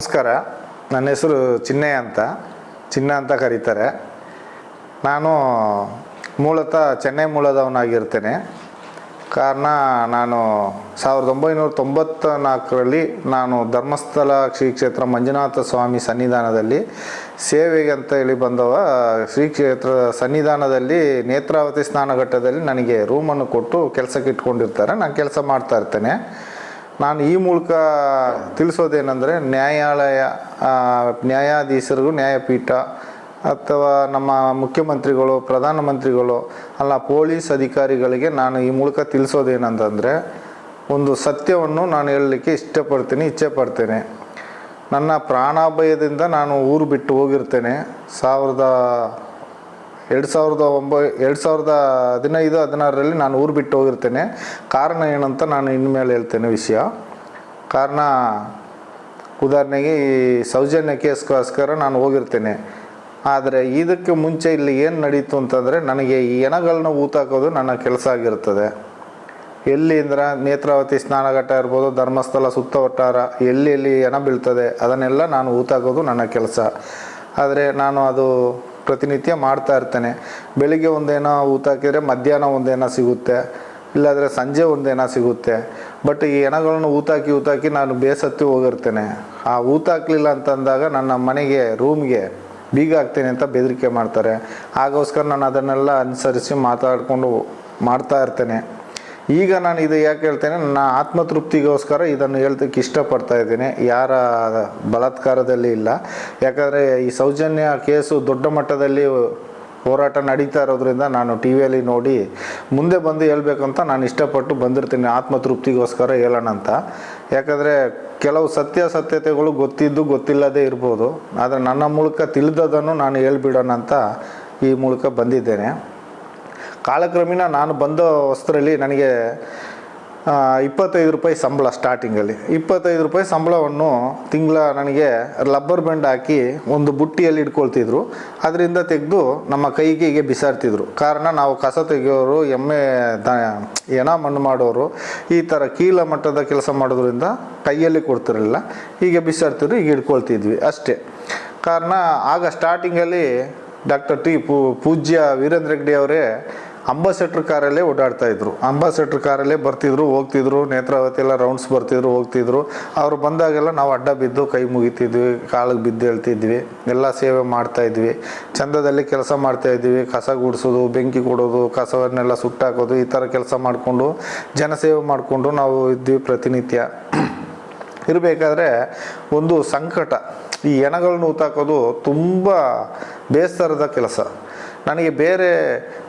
ನಮಸ್ಕಾರ. ನನ್ನ ಹೆಸರು ಚಿನ್ನ ಅಂತ ಕರೀತಾರೆ. ನಾನು ಮೂಲತಃ ಚೆನ್ನೈ ಮೂಲದವನಾಗಿರ್ತೇನೆ. ಕಾರಣ ನಾನು 1994ರಲ್ಲಿ ನಾನು ಧರ್ಮಸ್ಥಳ ಶ್ರೀ ಕ್ಷೇತ್ರ ಮಂಜುನಾಥ ಸ್ವಾಮಿ ಸನ್ನಿಧಾನದಲ್ಲಿ ಸೇವೆಗೆ ಅಂತ ಹೇಳಿ ಬಂದವ. ಶ್ರೀ ಕ್ಷೇತ್ರ ಸನ್ನಿಧಾನದಲ್ಲಿ ನೇತ್ರಾವತಿ ಸ್ನಾನಘಟ್ಟದಲ್ಲಿ ನನಗೆ ರೂಮನ್ನು ಕೊಟ್ಟು ಕೆಲಸಕ್ಕೆ ಇಟ್ಕೊಂಡಿರ್ತಾರೆ. ನಾನು ಕೆಲಸ ಮಾಡ್ತಾ ಇರ್ತೇನೆ. ನಾನು ಈ ಮೂಲಕ ತಿಳಿಸೋದೇನೆಂದರೆ, ನ್ಯಾಯಾಧೀಶರಿಗೂ, ನ್ಯಾಯಪೀಠ ಅಥವಾ ನಮ್ಮ ಮುಖ್ಯಮಂತ್ರಿಗಳು, ಪ್ರಧಾನಮಂತ್ರಿಗಳು ಅಲ್ಲ ಪೊಲೀಸ್ ಅಧಿಕಾರಿಗಳಿಗೆ ನಾನು ಈ ಮೂಲಕ ತಿಳಿಸೋದೇನಂತಂದರೆ, ಒಂದು ಸತ್ಯವನ್ನು ನಾನು ಹೇಳಲಿಕ್ಕೆ ಇಚ್ಛೆ ಪಡ್ತೇನೆ. ನನ್ನ ಪ್ರಾಣಾಭಯದಿಂದ ನಾನು ಊರು ಬಿಟ್ಟು ಹೋಗಿರ್ತೇನೆ. 2015-16ರಲ್ಲಿ ನಾನು ಊರು ಬಿಟ್ಟು ಹೋಗಿರ್ತೇನೆ. ಕಾರಣ ಏನಂತ ನಾನು ಇನ್ಮೇಲೆ ಹೇಳ್ತೇನೆ ವಿಷಯ. ಕಾರಣ ಉದಾಹರಣೆಗೆ ಈ ಸೌಜನ್ಯ ಕೇಸ್ಗೋಸ್ಕರ ನಾನು ಹೋಗಿರ್ತೇನೆ. ಆದರೆ ಇದಕ್ಕೆ ಮುಂಚೆ ಇಲ್ಲಿ ಏನು ನಡೀತು ಅಂತಂದರೆ, ನನಗೆ ಈ ಹೆಣಗಳನ್ನ ಊತಾಕೋದು ನನ್ನ ಕೆಲಸ ಆಗಿರ್ತದೆ. ಎಲ್ಲಿ ಅಂದ್ರೆ ನೇತ್ರಾವತಿ ಸ್ನಾನಘಟ್ಟ ಇರ್ಬೋದು, ಧರ್ಮಸ್ಥಳ ಸುತ್ತ ವಟ್ಟಾರ ಎಲ್ಲಿ ಹೆಣ ಬೀಳ್ತದೆ ಅದನ್ನೆಲ್ಲ ನಾನು ಊತಾಕೋದು ನನ್ನ ಕೆಲಸ. ಆದರೆ ನಾನು ಅದು ಪ್ರತಿನಿತ್ಯ ಮಾಡ್ತಾ ಇರ್ತೇನೆ. ಬೆಳಿಗ್ಗೆ ಒಂದೇನೋ ಊತಾಕಿದ್ರೆ ಮಧ್ಯಾಹ್ನ ಒಂದೇನೋ ಸಿಗುತ್ತೆ, ಇಲ್ಲಾಂದರೆ ಸಂಜೆ ಒಂದೇನೋ ಸಿಗುತ್ತೆ. ಬಟ್ ಈ ಹೆಣಗಳನ್ನು ಊತಾಕಿ ನಾನು ಬೇಸತ್ತಿ ಹೋಗಿರ್ತೇನೆ. ಆ ಊತಾಕಲಿಲ್ಲ ಅಂತಂದಾಗ ನನ್ನ ಮನೆಗೆ ರೂಮ್ಗೆ ಬೀಗ ಹಾಕ್ತೇನೆ ಅಂತ ಬೆದರಿಕೆ ಮಾಡ್ತಾರೆ. ಆಗೋಸ್ಕರ ನಾನು ಅದನ್ನೆಲ್ಲ ಅನುಸರಿಸಿ ಮಾತಾಡಿಕೊಂಡು ಮಾಡ್ತಾ ಇರ್ತೇನೆ. ಈಗ ನಾನು ಇದು ಯಾಕೆ ಹೇಳ್ತೇನೆ, ನನ್ನ ಆತ್ಮತೃಪ್ತಿಗೋಸ್ಕರ ಇದನ್ನು ಹೇಳ್ತಕ್ಕೆ ಇಷ್ಟಪಡ್ತಾ ಇದ್ದೀನಿ. ಯಾರ ಬಲಾತ್ಕಾರದಲ್ಲಿ ಇಲ್ಲ. ಯಾಕಂದರೆ ಈ ಸೌಜನ್ಯ ಕೇಸು ದೊಡ್ಡ ಮಟ್ಟದಲ್ಲಿ ಹೋರಾಟ ನಡೀತಾ ಇರೋದ್ರಿಂದ ನಾನು ಟಿ ವಿಯಲ್ಲಿ ನೋಡಿ ಮುಂದೆ ಬಂದು ಹೇಳ್ಬೇಕಂತ ನಾನು ಇಷ್ಟಪಟ್ಟು ಬಂದಿರ್ತೀನಿ, ಆತ್ಮತೃಪ್ತಿಗೋಸ್ಕರ ಹೇಳೋಣ ಅಂತ. ಯಾಕಂದರೆ ಕೆಲವು ಸತ್ಯತೆಗಳು ಗೊತ್ತಿಲ್ಲದೇ ಇರ್ಬೋದು. ಆದರೆ ನನ್ನ ಮೂಲಕ ತಿಳಿದದನ್ನು ನಾನು ಹೇಳ್ಬಿಡೋಣ ಅಂತ ಈ ಮೂಲಕ ಬಂದಿದ್ದೇನೆ. ಕಾಲಕ್ರಮೇಣ ನಾನು ಬಂದ ವಸ್ತ್ರಲ್ಲಿ ನನಗೆ 25 ರೂಪಾಯಿ ಸಂಬಳ. ಸ್ಟಾರ್ಟಿಂಗಲ್ಲಿ 25 ರೂಪಾಯಿ ಸಂಬಳವನ್ನು ತಿಂಗಳ ನನಗೆ ರಬ್ಬರ್ ಬ್ಯಾಂಡ್ ಹಾಕಿ ಒಂದು ಬುಟ್ಟಿಯಲ್ಲಿ ಇಟ್ಕೊಳ್ತಿದ್ರು. ಅದರಿಂದ ತೆಗೆದು ನಮ್ಮ ಕೈಗೆ ಬಿಸಾಡ್ತಿದ್ರು. ಕಾರಣ ನಾವು ಕಸ ತೆಗೆಯೋರು, ಹೆಣ ಮಣ್ಣು ಮಾಡೋರು, ಈ ಥರ ಕೀಳ ಮಟ್ಟದ ಕೆಲಸ ಮಾಡೋದ್ರಿಂದ ಕೈಯಲ್ಲಿ ಕೊಡ್ತಿರಲಿಲ್ಲ. ಹೀಗೆ ಬಿಸಾಡ್ತಿದ್ರು, ಈಗ ಇಟ್ಕೊಳ್ತಿದ್ವಿ ಅಷ್ಟೇ. ಕಾರಣ ಆಗ ಸ್ಟಾರ್ಟಿಂಗಲ್ಲಿ ಡಾಕ್ಟರ್ ಪೂಜ್ಯ ವೀರೇಂದ್ರ ಹೆಗ್ಗಡೆ ಅವರೇ ಅಂಬಾಸೆಡರ್ ಕಾರಲ್ಲೇ ಓಡಾಡ್ತಾಯಿದ್ರು. ಅಂಬಾಸೆಡರ್ ಕಾರಲ್ಲೇ ಬರ್ತಿದ್ರು, ಹೋಗ್ತಿದ್ರು. ನೇತ್ರಾವತಿ ಎಲ್ಲ ರೌಂಡ್ಸ್ ಬರ್ತಿದ್ರು, ಹೋಗ್ತಿದ್ರು. ಅವರು ಬಂದಾಗೆಲ್ಲ ನಾವು ಅಡ್ಡ ಬಿದ್ದು ಕೈ ಮುಗಿತಿದ್ವಿ, ಕಾಲಿಗೆ ಬಿದ್ದು ಹೇಳ್ತಿದ್ವಿ, ಎಲ್ಲ ಸೇವೆ ಮಾಡ್ತಾಯಿದ್ವಿ. ಚಂದದಲ್ಲಿ ಕೆಲಸ ಮಾಡ್ತಾಯಿದ್ವಿ. ಕಸ ಗುಡಿಸೋದು, ಬೆಂಕಿ ಕೊಡೋದು, ಕಸವನ್ನೆಲ್ಲ ಸುಟ್ಟಾಕೋದು, ಈ ಥರ ಕೆಲಸ ಮಾಡಿಕೊಂಡು ಜನಸೇವೆ ಮಾಡಿಕೊಂಡು ನಾವು ಇದ್ವಿ ಪ್ರತಿನಿತ್ಯ. ಇರಬೇಕಾದ್ರೆ ಒಂದು ಸಂಕಟ, ಈ ಹೆಣಗಳನ್ನ ಊತಾಕೋದು ತುಂಬ ಬೇಸರದ ಕೆಲಸ. ನನಗೆ ಬೇರೆ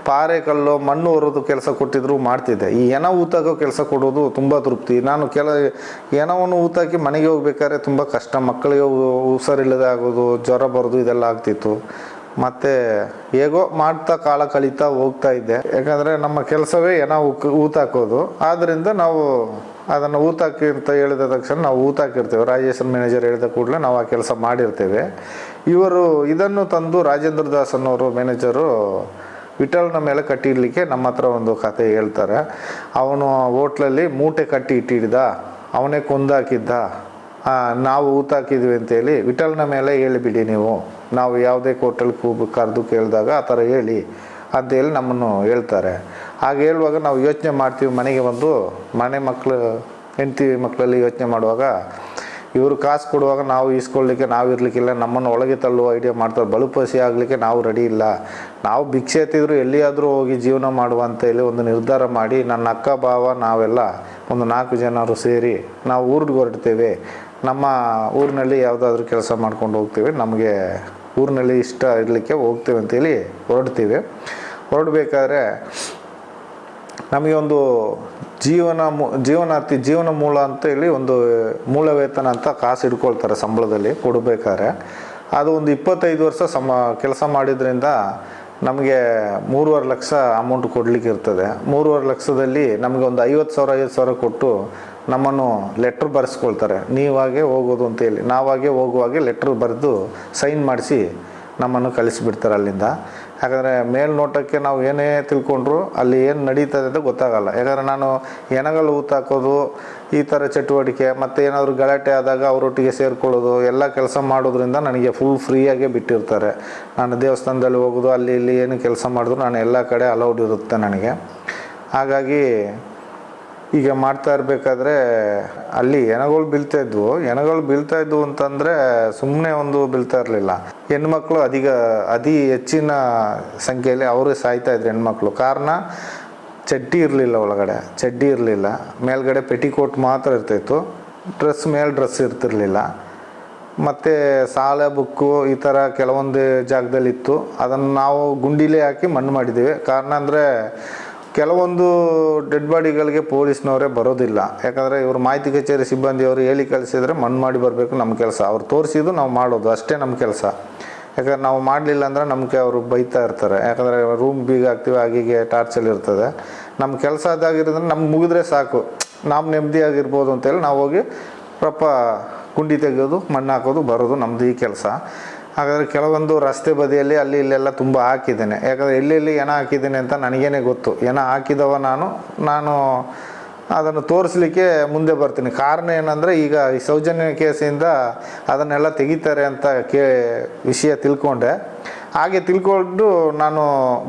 ಪಾರೆ ಕಲ್ಲು ಮಣ್ಣು ಹೊರೋದು ಕೆಲಸ ಕೊಟ್ಟಿದ್ರು ಮಾಡ್ತಿದ್ದೆ. ಈ ಹೆಣ ಊತಾಕೋ ಕೆಲಸ ಕೊಡೋದು ತುಂಬ ತೃಪ್ತಿ. ನಾನು ಹೆಣವನ್ನು ಊತಾಕಿ ಮನೆಗೆ ಹೋಗ್ಬೇಕಾದ್ರೆ ತುಂಬ ಕಷ್ಟ. ಮಕ್ಕಳಿಗೆ ಹುಷಾರಿಲ್ಲದೆ ಆಗೋದು, ಜ್ವರ ಬರೋದು, ಇದೆಲ್ಲ ಆಗ್ತಿತ್ತು. ಮತ್ತು ಹೇಗೋ ಮಾಡ್ತಾ ಕಾಲ ಕಳೀತಾ ಹೋಗ್ತಾ ಇದ್ದೆ. ಯಾಕಂದರೆ ನಮ್ಮ ಕೆಲಸವೇ ಹೆಣ ಊತಾಕೋದು. ಆದ್ದರಿಂದ ನಾವು ಅದನ್ನು ಊತಾಕಿ ಅಂತ ಹೇಳಿದ ತಕ್ಷಣ ನಾವು ಊತಾಕಿರ್ತೇವೆ. ರಾಜೇಶ್ವರ ಮ್ಯಾನೇಜರ್ ಹೇಳಿದ ಕೂಡಲೇ ನಾವು ಆ ಕೆಲಸ ಮಾಡಿರ್ತೇವೆ. ಇವರು ಇದನ್ನು ತಂದು ರಾಜೇಂದ್ರ ದಾಸ್ ಅನ್ನೋರು ಮ್ಯಾನೇಜರು ವಿಠಲ್ನ ಮೇಲೆ ಕಟ್ಟಿಡಲಿಕ್ಕೆ ನಮ್ಮ ಹತ್ರ ಒಂದು ಕತೆ ಹೇಳ್ತಾರೆ. ಅವನು ಹೋಟ್ಲಲ್ಲಿ ಮೂಟೆ ಕಟ್ಟಿ ಇಟ್ಟಿದ್ದ, ಅವನೇ ಕೊಂದಾಕಿದ್ದ, ನಾವು ಊತಾಕಿದ್ವಿ ಅಂತೇಳಿ ವಿಠಲ್ನ ಮೇಲೆ ಹೇಳಿಬಿಡಿ ನೀವು, ನಾವು ಯಾವುದೇ ಹೋಟೆಲ್ಗೆ ಕರೆದು ಕೇಳಿದಾಗ ಆ ಥರ ಹೇಳಿ ಅಂತೇಳಿ ನಮ್ಮನ್ನು ಹೇಳ್ತಾರೆ. ಹಾಗೆ ಹೇಳುವಾಗ ನಾವು ಯೋಚನೆ ಮಾಡ್ತೀವಿ. ಮನೆಗೆ ಬಂದು ಹೆಂಡತಿ ಮಕ್ಕಳಲ್ಲಿ ಯೋಚನೆ ಮಾಡುವಾಗ ಇವರು ಕಾಸು ಕೊಡುವಾಗ ನಾವು ಈಸ್ಕೊಳ್ಳಿಕ್ಕೆ ನಾವು ಇರಲಿಕ್ಕಿಲ್ಲ, ನಮ್ಮನ್ನು ಒಳಗೆ ತಳ್ಳುವ ಐಡಿಯಾ ಮಾಡ್ತಾರೆ. ಬಲುಪಸಿ ಆಗಲಿಕ್ಕೆ ನಾವು ರೆಡಿ ಇಲ್ಲ. ನಾವು ಭಿಕ್ಷೆ ಎತ್ತಿದ್ರು ಎಲ್ಲಿಯಾದರೂ ಹೋಗಿ ಜೀವನ ಮಾಡುವ ಅಂತ ಹೇಳಿ ಒಂದು ನಿರ್ಧಾರ ಮಾಡಿ ನನ್ನ ಅಕ್ಕ ಭಾವ ನಾವೆಲ್ಲ ಒಂದು 4 ಜನರು ಸೇರಿ ನಾವು ಊರಿಗೆ ಹೊರಡ್ತೇವೆ. ನಮ್ಮ ಊರಿನಲ್ಲಿ ಯಾವುದಾದ್ರೂ ಕೆಲಸ ಮಾಡ್ಕೊಂಡು ಹೋಗ್ತೇವೆ, ನಮಗೆ ಊರಿನಲ್ಲಿ ಇಷ್ಟ ಇರಲಿಕ್ಕೆ ಹೋಗ್ತೇವೆ ಅಂತೇಳಿ ಹೊರಡಬೇಕಾದ್ರೆ ನಮಗೆ ಒಂದು ಜೀವನ ಮೂಲ ಅಂತ ಹೇಳಿ ಒಂದು ಮೂಲ ವೇತನ ಅಂತ ಕಾಸು ಇಟ್ಕೊಳ್ತಾರೆ ಸಂಬಳದಲ್ಲಿ ಕೊಡಬೇಕಾದ್ರೆ. ಅದು ಒಂದು 25 ವರ್ಷ ಕೆಲಸ ಮಾಡಿದ್ರಿಂದ ನಮಗೆ 3.5 ಲಕ್ಷ ಅಮೌಂಟ್ ಕೊಡಲಿಕ್ಕೆ ಇರ್ತದೆ. 3.5 ಲಕ್ಷದಲ್ಲಿ ನಮಗೆ ಒಂದು 50,000 ಕೊಟ್ಟು ನಮ್ಮನ್ನು ಲೆಟ್ರ್ ಬರೆಸ್ಕೊಳ್ತಾರೆ. ನೀವಾಗೆ ಹೋಗೋದು ಅಂತೇಳಿ. ನಾವಾಗೆ ಹೋಗುವಾಗೆ ಲೆಟ್ರ್ ಬರೆದು ಸೈನ್ ಮಾಡಿಸಿ ನಮ್ಮನ್ನು ಕಳಿಸಿಬಿಡ್ತಾರೆ ಅಲ್ಲಿಂದ. ಯಾಕಂದರೆ ಮೇಲ್ನೋಟಕ್ಕೆ ನಾವು ಏನೇ ತಿಳ್ಕೊಂಡ್ರು ಅಲ್ಲಿ ಏನು ನಡೀತದೆ ಅಂತ ಗೊತ್ತಾಗಲ್ಲ. ಯಾಕಂದರೆ ನಾನು ಹೆಣಗಳು ಊತಾಕೋದು ಈ ಥರ ಚಟುವಟಿಕೆ ಮತ್ತು ಏನಾದರೂ ಗಲಾಟೆ ಆದಾಗ ಅವರೊಟ್ಟಿಗೆ ಸೇರಿಕೊಳ್ಳೋದು ಎಲ್ಲ ಕೆಲಸ ಮಾಡೋದ್ರಿಂದ ನನಗೆ ಫುಲ್ ಫ್ರೀಯಾಗೇ ಬಿಟ್ಟಿರ್ತಾರೆ. ನಾನು ದೇವಸ್ಥಾನದಲ್ಲಿ ಹೋಗೋದು ಅಲ್ಲಿ ಇಲ್ಲಿ ಏನು ಕೆಲಸ ಮಾಡಿದ್ರು ನಾನು ಎಲ್ಲ ಕಡೆ ಅಲೌಡ್ ಇರುತ್ತೆ ನನಗೆ. ಹಾಗಾಗಿ ಈಗ ಮಾಡ್ತಾ ಇರಬೇಕಾದ್ರೆ ಅಲ್ಲಿ ಹೆಣಗಳು ಬೀಳ್ತಾಯಿದ್ವು ಅಂತಂದರೆ ಸುಮ್ಮನೆ ಒಂದು ಬೀಳ್ತಾ ಇರಲಿಲ್ಲ. ಹೆಣ್ಮಕ್ಳು ಅತಿ ಹೆಚ್ಚಿನ ಸಂಖ್ಯೆಯಲ್ಲಿ ಅವರೇ ಸಾಯ್ತಾಯಿದ್ರು ಹೆಣ್ಮಕ್ಳು. ಕಾರಣ ಚಡ್ಡಿ ಇರಲಿಲ್ಲ, ಒಳಗಡೆ ಚಡ್ಡಿ ಇರಲಿಲ್ಲ, ಮೇಲ್ಗಡೆ ಪೆಟಿಕೋಟ್ ಮಾತ್ರ ಇರ್ತಾಯಿತ್ತು, ಡ್ರೆಸ್ ಇರ್ತಿರ್ಲಿಲ್ಲ. ಮತ್ತು ಸಾಲೆ ಬುಕ್ಕು ಈ ಥರ ಕೆಲವೊಂದು ಜಾಗದಲ್ಲಿತ್ತು. ಅದನ್ನು ನಾವು ಗುಂಡಿಲೇ ಹಾಕಿ ಮಣ್ಣು ಮಾಡಿದ್ದೀವಿ. ಕಾರಣ ಅಂದರೆ ಕೆಲವೊಂದು ಡೆಡ್ ಬಾಡಿಗಳಿಗೆ ಪೊಲೀಸ್ನವರೇ ಬರೋದಿಲ್ಲ. ಯಾಕಂದರೆ ಇವರು ಮಾಹಿತಿ ಕಚೇರಿ ಸಿಬ್ಬಂದಿಯವರು ಹೇಳಿ ಕಳಿಸಿದರೆ ಮಣ್ಣು ಮಾಡಿ ಬರಬೇಕು ನಮ್ಮ ಕೆಲಸ. ಅವ್ರು ತೋರಿಸಿದ್ದು ನಾವು ಮಾಡೋದು ಅಷ್ಟೇ ನಮ್ಮ ಕೆಲಸ. ಯಾಕಂದ್ರೆ ನಾವು ಮಾಡಲಿಲ್ಲ ಅಂದರೆ ನಮಗೆ ಅವರು ಬೈತಾ ಇರ್ತಾರೆ. ಯಾಕಂದರೆ ರೂಮ್ ಬೀಗ ಹಾಕ್ತೀವಿ, ಹಾಗೆ ಟಾರ್ಚಲ್ಲಿ ಇರ್ತದೆ. ನಮ್ಮ ಕೆಲಸ ಅದಾಗಿರೋದ್ರೆ ನಮ್ಗೆ ಮುಗಿದ್ರೆ ಸಾಕು, ನಾವು ನೆಮ್ಮದಿಯಾಗಿರ್ಬೋದು ಅಂತೇಳಿ ನಾವು ಹೋಗಿ ಗುಂಡಿ ತೆಗೆಯೋದು, ಮಣ್ಣು ಹಾಕೋದು, ಬರೋದು ನಮ್ಮದು ಈ ಕೆಲಸ. ಹಾಗಾದರೆ ಕೆಲವೊಂದು ರಸ್ತೆ ಬದಿಯಲ್ಲಿ ಅಲ್ಲಿ ಇಲ್ಲೆಲ್ಲ ತುಂಬ ಹಾಕಿದ್ದೇನೆ. ಯಾಕಂದರೆ ಎಲ್ಲೆಲ್ಲಿ ಹೆಣ ಹಾಕಿದ್ದೇನೆ ಅಂತ ನನಗೇನೆ ಗೊತ್ತು. ಹೆಣ ಹಾಕಿದವ ನಾನು ಅದನ್ನು ತೋರಿಸ್ಲಿಕ್ಕೆ ಮುಂದೆ ಬರ್ತೀನಿ. ಕಾರಣ ಏನಂದರೆ ಈಗ ಈ ಸೌಜನ್ಯ ಕೇಸಿಂದ ಅದನ್ನೆಲ್ಲ ತೆಗಿತಾರೆ ಅಂತ ವಿಷಯ ತಿಳ್ಕೊಂಡೆ. ಹಾಗೆ ತಿಳ್ಕೊಂಡು ನಾನು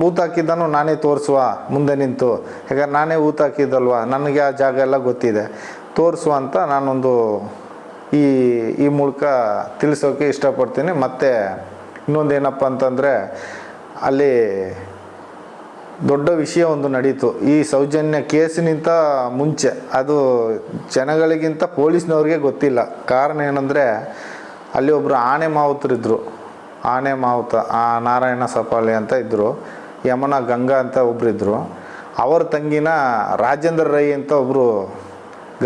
ಊತ ಹಾಕಿದ್ದನ್ನು ನಾನೇ ತೋರಿಸುವ ಮುಂದೆ ನಿಂತು. ಯಾಕಂದ್ರೆ ನಾನೇ ಊತ ಹಾಕಿದ್ದಲ್ವ, ನನಗೆ ಆ ಜಾಗ ಎಲ್ಲ ಗೊತ್ತಿದೆ, ತೋರಿಸುವ ಅಂತ ನಾನೊಂದು ಈ ಮೂಲಕ ತಿಳಿಸೋಕೆ ಇಷ್ಟಪಡ್ತೀನಿ. ಮತ್ತು ಇನ್ನೊಂದು ಏನಪ್ಪ ಅಂತಂದರೆ ಅಲ್ಲಿ ದೊಡ್ಡ ವಿಷಯ ಒಂದು ನಡೀತು ಈ ಸೌಜನ್ಯ ಕೇಸಿನಿಂತ ಮುಂಚೆ. ಅದು ಜನಗಳಿಗಿಂತ ಪೊಲೀಸ್ನವ್ರಿಗೆ ಗೊತ್ತಿಲ್ಲ. ಕಾರಣ ಏನಂದರೆ ಅಲ್ಲಿ ಒಬ್ಬರು ಆನೆ ಮಾವುತರಿದ್ದರು. ಆನೆ ಮಾವುತ ನಾರಾಯಣ ಸಪಾಳಿ ಅಂತ ಇದ್ದರು. ಯಮನ ಗಂಗಾ ಅಂತ ಒಬ್ಬರಿದ್ದರು. ಅವರ ತಂಗಿನ ರಾಜೇಂದ್ರ ರೈ ಅಂತ ಒಬ್ಬರು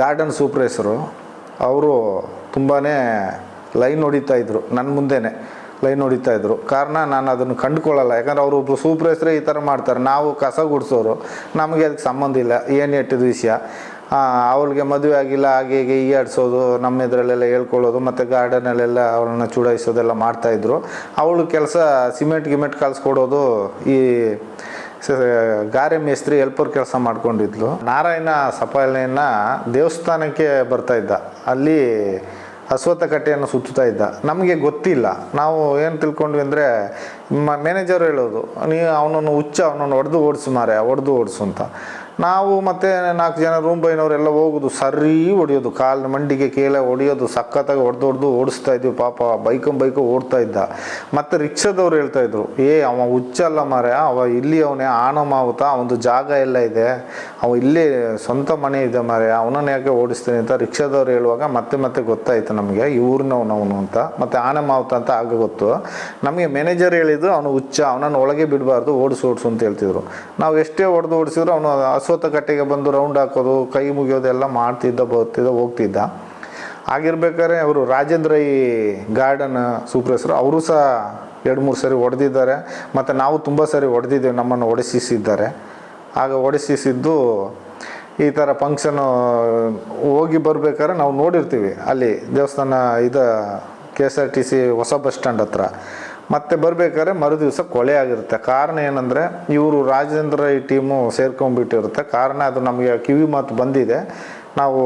ಗಾರ್ಡನ್ ಸೂಪರ್ವೈಸರು. ಅವರು ತುಂಬಾ ಲೈನ್ ಹೊಡಿತಾಯಿದ್ರು, ನನ್ನ ಮುಂದೆನೇ ಲೈನ್ ಹೊಡಿತಾಯಿದ್ರು. ಕಾರಣ ನಾನು ಅದನ್ನು ಕಂಡುಕೊಳ್ಳಲ್ಲ. ಯಾಕಂದ್ರೆ ಅವರು ಒಬ್ಬರು ಸೂಪರ್ವೈಸರೇ ಈ ಥರ ಮಾಡ್ತಾರೆ. ನಾವು ಕಸ ಗುಡಿಸೋರು, ನಮಗೆ ಅದಕ್ಕೆ ಸಂಬಂಧ ಇಲ್ಲ. ಏನು ಎಟ್ಟಿದ ವಿಷಯ, ಅವಳಿಗೆ ಮದುವೆ ಆಗಿಲ್ಲ ಹಾಗೆ ಹೀಗೆ ಈಯಾಡಿಸೋದು, ನಮ್ಮ ಇದರಲ್ಲೆಲ್ಲ ಹೇಳ್ಕೊಳ್ಳೋದು, ಮತ್ತು ಗಾರ್ಡನಲ್ಲೆಲ್ಲ ಅವಳನ್ನು ಚುಡಾಯಿಸೋದೆಲ್ಲ ಮಾಡ್ತಾಯಿದ್ರು. ಅವಳು ಕೆಲಸ ಸಿಮೆಂಟ್ ಕಲಿಸ್ಕೊಡೋದು, ಈ ಗಾರೆ ಮೇಸ್ತ್ರಿ ಹೆಲ್ಪರ್ ಕೆಲಸ ಮಾಡ್ಕೊಂಡಿದ್ಲು. ನಾರಾಯಣ ಸಪಾಳೆಯನ್ನ ದೇವಸ್ಥಾನಕ್ಕೆ ಬರ್ತಾಯಿದ್ದ, ಅಲ್ಲಿ ಅಶ್ವತ್ಥ ಕಟ್ಟೆಯನ್ನು ಸುತ್ತಾ ಇದ್ದ. ನಮಗೆ ಗೊತ್ತಿಲ್ಲ. ನಾವು ಏನು ತಿಳ್ಕೊಂಡ್ವಿ ಅಂದರೆ ಮ್ಯಾನೇಜರ್ ಹೇಳೋದು, ಅವನನ್ನು ಅವನನ್ನು ಹೊಡೆದು ಓಡಿಸು ಅಂತ. ನಾವು ಮತ್ತು 4 ಜನ ರೂಮ್ ಬೈನವರೆಲ್ಲ ಹೋಗೋದು, ಸರಿ ಹೊಡೆಯೋದು, ಕಾಲಿನ ಮಂಡಿಗೆ ಕೇಳ ಹೊಡೆಯೋದು, ಸಖತ್ತಾಗಿ ಹೊಡೆದು ಓಡಿಸ್ತಾ ಇದ್ವಿ. ಪಾಪ ಬೈಕು ಓಡ್ತಾ ಇದ್ದ. ಮತ್ತು ರಿಕ್ಷಾದವ್ರು ಹೇಳ್ತಾಯಿದ್ರು, ಅವ ಹುಚ್ಚಲ್ಲ ಮಾರೆ, ಅವ ಇಲ್ಲಿ ಅವನೇ ಆನೋ ಮಾವುತ, ಅವನದು ಜಾಗ ಎಲ್ಲ ಇದೆ, ಅವ ಇಲ್ಲೇ ಸ್ವಂತ ಮನೆ ಇದೆ ಮಾರೆ, ಅವನನ್ನು ಯಾಕೆ ಓಡಿಸ್ತೀನಿ ಅಂತ ರಿಕ್ಷಾದವ್ರು ಹೇಳುವಾಗ ಮತ್ತೆ ಗೊತ್ತಾಯಿತು ನಮಗೆ ಈ ಊರಿನವನು ಅಂತ. ಮತ್ತು ಆನೆ ಮಾವುತ ಅಂತ ಆಗ ಗೊತ್ತು ನಮಗೆ. ಮ್ಯಾನೇಜರ್ ಹೇಳಿದ್ದು ಅವನು ಹುಚ್ಚ, ಅವನನ್ನು ಒಳಗೆ ಬಿಡಬಾರ್ದು, ಓಡಿಸು ಅಂತ ಹೇಳ್ತಿದ್ರು. ನಾವು ಎಷ್ಟೇ ಓಡಿಸಿದ್ರು ಅವನು ಅಶ್ವತ್ಥ ಕಟ್ಟೆಗೆ ಬಂದು ರೌಂಡ್ ಹಾಕೋದು, ಕೈ ಮುಗಿಯೋದೆಲ್ಲ ಬರ್ತಿದ್ದ ಹೋಗ್ತಿದ್ದ. ಆಗಿರ್ಬೇಕಾದ್ರೆ ಅವರು ರಾಜೇಂದ್ರ ಈ ಗಾರ್ಡನ್ ಸೂಪರ್ವೈಸರು, ಅವರು ಸಹ 2-3 ಸರಿ ಹೊಡೆದಿದ್ದಾರೆ. ಮತ್ತು ನಾವು ತುಂಬ ಸರಿ ಹೊಡೆದಿದ್ದೇವೆ, ನಮ್ಮನ್ನು ಹೊಡೆಸಿದ್ದಾರೆ. ಆಗ ಹೊಡೆಸಿದ್ದು ಈ ಥರ ಫಂಕ್ಷನು ಹೋಗಿ ಬರ್ಬೇಕಾದ್ರೆ ನಾವು ನೋಡಿರ್ತೀವಿ ಅಲ್ಲಿ ದೇವಸ್ಥಾನ KSRTC ಹೊಸ ಬಸ್ ಸ್ಟ್ಯಾಂಡ್ ಹತ್ರ. ಮತ್ತೆ ಬರಬೇಕಾದ್ರೆ ಮರುದಿವಸ ಕೊಲೆ ಆಗಿರುತ್ತೆ. ಕಾರಣ ಏನಂದರೆ ಇವರು ರಾಜೇಂದ್ರ ಈ ಟೀಮು ಸೇರ್ಕೊಂಡ್ಬಿಟ್ಟಿರುತ್ತೆ. ಕಾರಣ ಅದು ನಮಗೆ ಕಿವಿ ಮಾತು ಬಂದಿದೆ, ನಾವು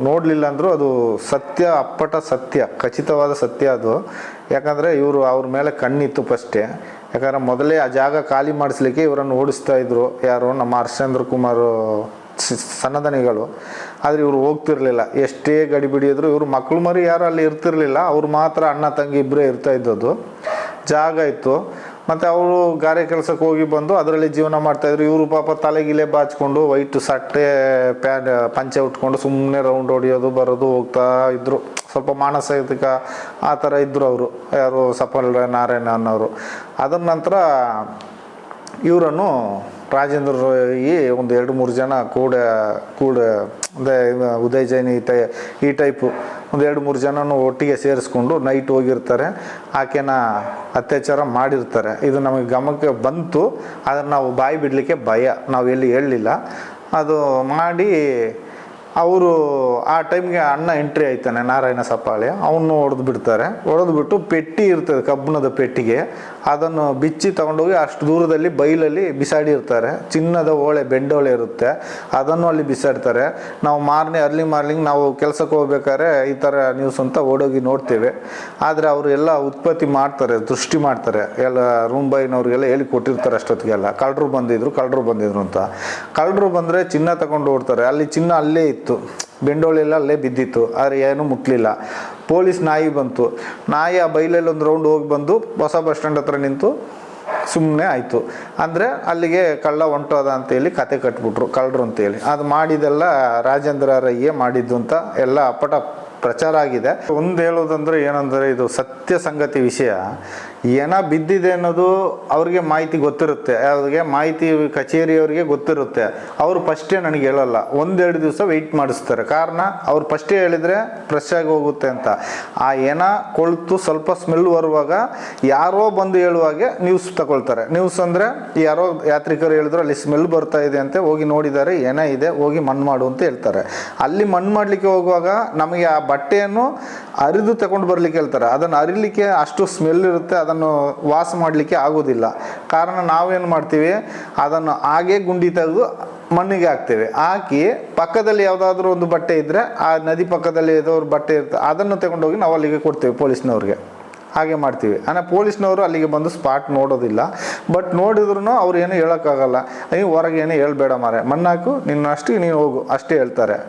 ನೋಡಲಿಲ್ಲ ಅಂದರೂ ಅದು ಸತ್ಯ, ಅಪ್ಪಟ ಸತ್ಯ, ಖಚಿತವಾದ ಸತ್ಯ ಅದು. ಯಾಕಂದರೆ ಅವ್ರ ಮೇಲೆ ಕಣ್ಣಿತ್ತು ಫಸ್ಟೇ. ಯಾಕಂದರೆ ಮೊದಲೇ ಆ ಜಾಗ ಖಾಲಿ ಮಾಡಿಸ್ಲಿಕ್ಕೆ ಇವರನ್ನು ಓಡಿಸ್ತಾ ಇದ್ರು. ಯಾರು ನಮ್ಮ ಹರ್ಷೇಂದ್ರ ಕುಮಾರ್ ಸನ್ನದನಿಗಳು. ಆದರೆ ಇವರು ಹೋಗ್ತಿರ್ಲಿಲ್ಲ. ಎಷ್ಟೇ ಗಡಿಬಿಡಿದ್ರು ಇವರು ಮಕ್ಕಳು ಮರಿ ಯಾರು ಅಲ್ಲಿ ಇರ್ತಿರ್ಲಿಲ್ಲ. ಅವ್ರು ಮಾತ್ರ ಅಣ್ಣ ತಂಗಿ ಇಬ್ಬರೇ ಇರ್ತಾ ಇದ್ದದ್ದು. ಜಾಗ ಇತ್ತು. ಮತ್ತು ಅವರು ಗಾರೆ ಕೆಲಸಕ್ಕೆ ಹೋಗಿ ಬಂದು ಅದರಲ್ಲಿ ಜೀವನ ಮಾಡ್ತಾಯಿದ್ರು. ಇವರು ಪಾಪ ತಲೆಗಿಲೆ ಬಾಚ್ಕೊಂಡು ವೈಟ್ ಸಟ್ಟೆ ಪಂಚೆ ಉಟ್ಕೊಂಡು ಸುಮ್ಮನೆ ರೌಂಡ್ ಹೊಡಿಯೋದು ಬರೋದು ಹೋಗ್ತಾ ಇದ್ದರು. ಸ್ವಲ್ಪ ಮಾನಸಿಕ ಆ ಥರ ಇದ್ದರು ಅವರು, ಯಾರು ಸಫಲ ನಾರಾಯಣ ಅನ್ನೋರು. ಅದರ ನಂತರ ಇವರನ್ನು ರಾಜೇಂದ್ರ ಒಂದು 2-3 ಜನ ಕೂಡ ಅಂದರೆ ಉದಯ್ ಜೈನ್ ಈ ಟೈಪು ಒಂದು 2-3 ಜನನು ಒಟ್ಟಿಗೆ ಸೇರಿಸ್ಕೊಂಡು ನೈಟ್ ಹೋಗಿರ್ತಾರೆ. ಆಕೆನ ಅತ್ಯಾಚಾರ ಮಾಡಿರ್ತಾರೆ. ಇದು ನಮಗೆ ಗಮನಕ್ಕೆ ಬಂತು. ಅದನ್ನು ನಾವು ಬಾಯಿ ಬಿಡಲಿಕ್ಕೆ ಭಯ, ನಾವು ಎಲ್ಲಿ ಹೇಳಲಿಲ್ಲ. ಅದು ಮಾಡಿ ಅವರು ಆ ಟೈಮ್ಗೆ ಅಣ್ಣ ಎಂಟ್ರಿ ಆಯ್ತಾನೆ, ನಾರಾಯಣ ಸಪಾಳಿ. ಅವನು ಹೊಡೆದು ಬಿಡ್ತಾರೆ. ಹೊಡೆದ್ಬಿಟ್ಟು ಪೆಟ್ಟಿ ಇರ್ತದೆ, ಕಬ್ಬಿಣದ ಪೆಟ್ಟಿಗೆ, ಅದನ್ನು ಬಿಚ್ಚಿ ತಗೊಂಡೋಗಿ ಅಷ್ಟು ದೂರದಲ್ಲಿ ಬೈಲಲ್ಲಿ ಬಿಸಾಡಿರ್ತಾರೆ. ಚಿನ್ನದ ಓಳೆ, ಬೆಂಡೋಳೆ ಇರುತ್ತೆ, ಅದನ್ನು ಅಲ್ಲಿ ಬಿಸಾಡ್ತಾರೆ. ನಾವು ಅರ್ಲಿ ಮಾರ್ನಿಂಗ್ ನಾವು ಕೆಲಸಕ್ಕೆ ಹೋಗ್ಬೇಕಾದ್ರೆ ಈ ಥರ ನ್ಯೂಸ್ ಅಂತ ಓಡೋಗಿ ನೋಡ್ತೇವೆ. ಆದರೆ ಅವರು ಎಲ್ಲ ಉತ್ಪತ್ತಿ ಮಾಡ್ತಾರೆ, ದೃಷ್ಟಿ ಮಾಡ್ತಾರೆ, ಎಲ್ಲ ರೂಮ್ ಬಾಯ್ನವ್ರಿಗೆಲ್ಲ ಹೇಳಿ ಕೊಟ್ಟಿರ್ತಾರೆ ಅಷ್ಟೊತ್ತಿಗೆಲ್ಲ. ಕಳ್ಳರು ಬಂದಿದ್ರು ಅಂತ. ಕಳ್ಳರು ಬಂದರೆ ಚಿನ್ನ ತಗೊಂಡು ಓಡ್ತಾರೆ. ಅಲ್ಲಿ ಚಿನ್ನ ಅಲ್ಲೇ ಇತ್ತು, ಬೆಂಡೋಳೆಲ್ಲ ಅಲ್ಲೇ ಬಿದ್ದಿತ್ತು, ಆದರೆ ಏನೂ ಮುಟ್ಲಿಲ್ಲ. ಪೊಲೀಸ್ ನಾಯಿ ಬಂತು. ನಾಯಿ ಆ ಬೈಲಲ್ಲಿ ಒಂದು ರೌಂಡ್ ಹೋಗಿ ಬಂದು ಹೊಸ ಬಸ್ ಸ್ಟ್ಯಾಂಡ್ ಹತ್ರ ನಿಂತು ಸುಮ್ಮನೆ ಆಯಿತು. ಅಂದರೆ ಅಲ್ಲಿಗೆ ಕಳ್ಳ ಹೊಂಟೋದ ಅಂತೇಳಿ ಕತೆ ಕಟ್ಬಿಟ್ರು ಕಳ್ಳರು ಅಂತೇಳಿ. ಅದು ಮಾಡಿದೆಲ್ಲ ರಾಜೇಂದ್ರ ರೈಯೇ ಮಾಡಿದ್ದು ಅಂತ ಎಲ್ಲ ಅಪ್ಪಟ ಪ್ರಚಾರ ಆಗಿದೆ. ಒಂದು ಹೇಳೋದಂದರೆ ಏನಂದರೆ, ಇದು ಸತ್ಯ ಸಂಗತಿ ವಿಷಯ. ಏನ ಬಿದ್ದಿದೆ ಅನ್ನೋದು ಅವ್ರಿಗೆ ಮಾಹಿತಿ ಗೊತ್ತಿರುತ್ತೆ, ಅವ್ರಿಗೆ ಮಾಹಿತಿ ಕಚೇರಿಯವರಿಗೆ ಗೊತ್ತಿರುತ್ತೆ. ಅವರು ಫಸ್ಟೇ ನನಗೆ ಹೇಳಲ್ಲ, 1-2 ದಿವಸ ವೆಯ್ಟ್ ಮಾಡಿಸ್ತಾರೆ. ಕಾರಣ ಅವ್ರು ಫಸ್ಟೇ ಹೇಳಿದರೆ ಫ್ರೆಶ್ ಆಗಿ ಹೋಗುತ್ತೆ ಅಂತ. ಆ ಏನ ಕೊಳ್ತು ಸ್ವಲ್ಪ ಸ್ಮೆಲ್ ಬರುವಾಗ ಯಾರೋ ಬಂದು ಹೇಳುವಾಗೆ ನ್ಯೂಸ್ ತಗೊಳ್ತಾರೆ. ನ್ಯೂಸ್ ಅಂದರೆ ಯಾರೋ ಯಾತ್ರಿಕರು ಹೇಳಿದ್ರು ಅಲ್ಲಿ ಸ್ಮೆಲ್ ಬರ್ತಾ ಇದೆ ಅಂತ ಹೋಗಿ ನೋಡಿದ್ದಾರೆ, ಏನ ಇದೆ, ಹೋಗಿ ಮಣ್ಣು ಮಾಡು ಅಂತ ಹೇಳ್ತಾರೆ. ಅಲ್ಲಿ ಮಣ್ಣು ಮಾಡಲಿಕ್ಕೆ ಹೋಗುವಾಗ ನಮಗೆ ಆ ಬಟ್ಟೆಯನ್ನು ಅರಿದು ತಗೊಂಡು ಬರ್ಲಿಕ್ಕೆ ಹೇಳ್ತಾರೆ. ಅದನ್ನು ಅರಿಲಿಕ್ಕೆ ಅಷ್ಟು ಸ್ಮೆಲ್ ಇರುತ್ತೆ, ಅದನ್ನು ವಾಸ ಮಾಡಲಿಕ್ಕೆ ಆಗೋದಿಲ್ಲ. ಕಾರಣ ನಾವೇನು ಮಾಡ್ತೀವಿ, ಅದನ್ನು ಹಾಗೆ ಗುಂಡಿ ತೆಗೆದು ಮಣ್ಣಿಗೆ ಹಾಕ್ತೇವೆ. ಹಾಕಿ ಪಕ್ಕದಲ್ಲಿ ಯಾವುದಾದ್ರೂ ಒಂದು ಬಟ್ಟೆ ಇದ್ದರೆ, ಆ ನದಿ ಪಕ್ಕದಲ್ಲಿ ಏದೋ ಒಂದು ಬಟ್ಟೆ ಇರುತ್ತೆ, ಅದನ್ನು ತಗೊಂಡೋಗಿ ನಾವು ಅಲ್ಲಿಗೆ ಕೊಡ್ತೇವೆ ಪೊಲೀಸ್ನವ್ರಿಗೆ. ಹಾಗೆ ಮಾಡ್ತೀವಿ. ಅಂದರೆ ಪೊಲೀಸ್ನವರು ಅಲ್ಲಿಗೆ ಬಂದು ಸ್ಪಾಟ್ ನೋಡೋದಿಲ್ಲ. ಬಟ್ ನೋಡಿದ್ರು ಅವ್ರು ಏನು ಹೇಳೋಕ್ಕಾಗಲ್ಲ, ನೀವು ಹೊರಗೆ ಏನು ಹೇಳ್ಬೇಡ ಮಾರೆ, ಮಣ್ಣಾಕು ನಿನ್ನಷ್ಟು ನೀನು ಹೋಗು ಅಷ್ಟೇ ಹೇಳ್ತಾರೆ.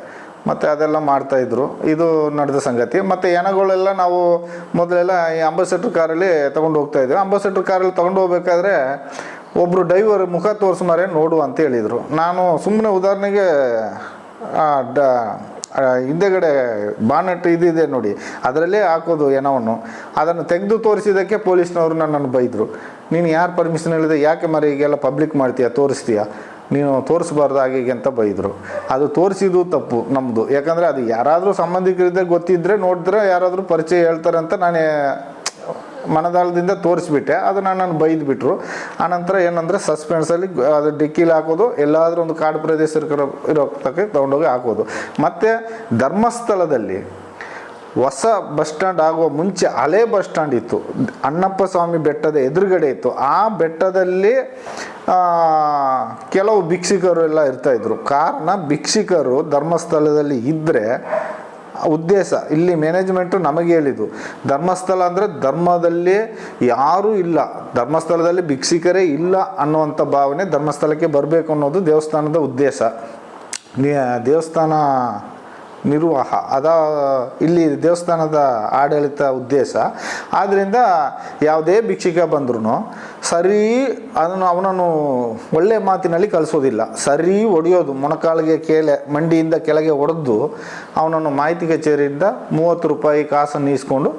ಮತ್ತು ಅದೆಲ್ಲ ಮಾಡ್ತಾಯಿದ್ರು. ಇದು ನಡೆದ ಸಂಗತಿ. ಮತ್ತು ಹೆಣಗಳೆಲ್ಲ ನಾವು ಮೊದಲೆಲ್ಲ ಈ ಅಂಬಾಸೆಡರ್ ಕಾರಲ್ಲಿ ತೊಗೊಂಡು ಹೋಗ್ತಾಯಿದ್ವಿ. ಅಂಬಾಸೆಡರ್ ಕಾರಲ್ಲಿ ತೊಗೊಂಡು ಹೋಗ್ಬೇಕಾದ್ರೆ ಒಬ್ಬರು ಡ್ರೈವರ್ ಮುಖ ತೋರಿಸ್ಮಾರೆ ನೋಡು ಅಂತ ಹೇಳಿದರು. ನಾನು ಸುಮ್ಮನೆ ಉದಾಹರಣೆಗೆ ಹಿಂದೆಗಡೆ ಬಾನೆಟ್ ಇದಿದೆ ನೋಡಿ, ಅದರಲ್ಲೇ ಹಾಕೋದು ಏನವನ್ನು, ಅದನ್ನು ತೆಗೆದು ತೋರಿಸಿದ್ದಕ್ಕೆ ಪೊಲೀಸ್ನವರು ನನ್ನನ್ನು ಬೈದರು. ನೀನು ಯಾರು ಪರ್ಮಿಷನ್ ಹೇಳಿದೆ, ಯಾಕೆ ಮರಿ ಈಗೆಲ್ಲ ಪಬ್ಲಿಕ್ ಮಾಡ್ತೀಯಾ, ತೋರಿಸ್ತೀಯಾ, ನೀನು ತೋರಿಸ್ಬಾರ್ದು ಹಾಗೆ ಅಂತ ಬೈದರು. ಅದು ತೋರಿಸಿದ್ದು ತಪ್ಪು ನಮ್ಮದು. ಯಾಕಂದರೆ ಅದು ಯಾರಾದರೂ ಸಂಬಂಧಿಕರಿದ್ದರೆ ಗೊತ್ತಿದ್ದರೆ ನೋಡಿದ್ರೆ ಯಾರಾದರೂ ಪರಿಚಯ ಹೇಳ್ತಾರೆ ಅಂತ ನಾನು ಮನದಾಳದಿಂದ ತೋರಿಸ್ಬಿಟ್ಟೆ. ಅದು ನನ್ನನ್ನು ಬೈದುಬಿಟ್ರು. ಆನಂತರ ಏನಂದರೆ ಸಸ್ಪೆನ್ಸಲ್ಲಿ ಅದು ಡಿಕ್ಕಿಲಿ ಹಾಕೋದು, ಎಲ್ಲಾದರೂ ಒಂದು ಕಾಡು ಪ್ರದೇಶ ಇರೋ ತಕ್ಕ ತೊಗೊಂಡೋಗಿ ಹಾಕೋದು. ಮತ್ತು ಧರ್ಮಸ್ಥಳದಲ್ಲಿ ಹೊಸ ಬಸ್ ಸ್ಟ್ಯಾಂಡ್ ಆಗುವ ಮುಂಚೆ ಹಳೆ ಬಸ್ ಸ್ಟ್ಯಾಂಡ್ ಇತ್ತು, ಅಣ್ಣಪ್ಪ ಸ್ವಾಮಿ ಬೆಟ್ಟದ ಎದುರುಗಡೆ ಇತ್ತು. ಆ ಬೆಟ್ಟದಲ್ಲಿ ಕೆಲವು ಭಿಕ್ಷುಕರು ಎಲ್ಲ ಇರ್ತಾಯಿದ್ರು. ಕಾರಣ ಭಿಕ್ಷುಕರು ಧರ್ಮಸ್ಥಳದಲ್ಲಿ ಇದ್ದರೆ ಉದ್ದೇಶ, ಇಲ್ಲಿ ಮ್ಯಾನೇಜ್ಮೆಂಟು ನಮಗೆ ಹೇಳಿದ್ದು, ಧರ್ಮಸ್ಥಳ ಅಂದರೆ ಧರ್ಮದಲ್ಲಿ ಯಾರೂ ಇಲ್ಲ, ಧರ್ಮಸ್ಥಳದಲ್ಲಿ ಭಿಕ್ಷುಕರೇ ಇಲ್ಲ ಅನ್ನುವಂಥ ಭಾವನೆ, ಧರ್ಮಸ್ಥಳಕ್ಕೆ ಬರಬೇಕು ಅನ್ನೋದು ದೇವಸ್ಥಾನದ ಉದ್ದೇಶ. ದೇವಸ್ಥಾನ ನಿರ್ವಾಹ ಇಲ್ಲಿ ದೇವಸ್ಥಾನದ ಆಡಳಿತ ಉದ್ದೇಶ. ಆದ್ದರಿಂದ ಯಾವುದೇ ಭಿಕ್ಷುಕ ಬಂದ್ರೂ ಸರಿ ಅವನನ್ನು ಒಳ್ಳೆ ಮಾತಿನಲ್ಲಿ ಕಳಿಸೋದಿಲ್ಲ, ಸರಿ ಹೊಡೆಯೋದು, ಮೊಣಕಾಲಿಗೆ ಮಂಡಿಯಿಂದ ಕೆಳಗೆ ಹೊಡೆದು ಅವನನ್ನು ಮಾಹಿತಿ ಕಚೇರಿಯಿಂದ 30 ರೂಪಾಯಿ ಕಾಸನ್ನು ಈಸ್ಕೊಂಡು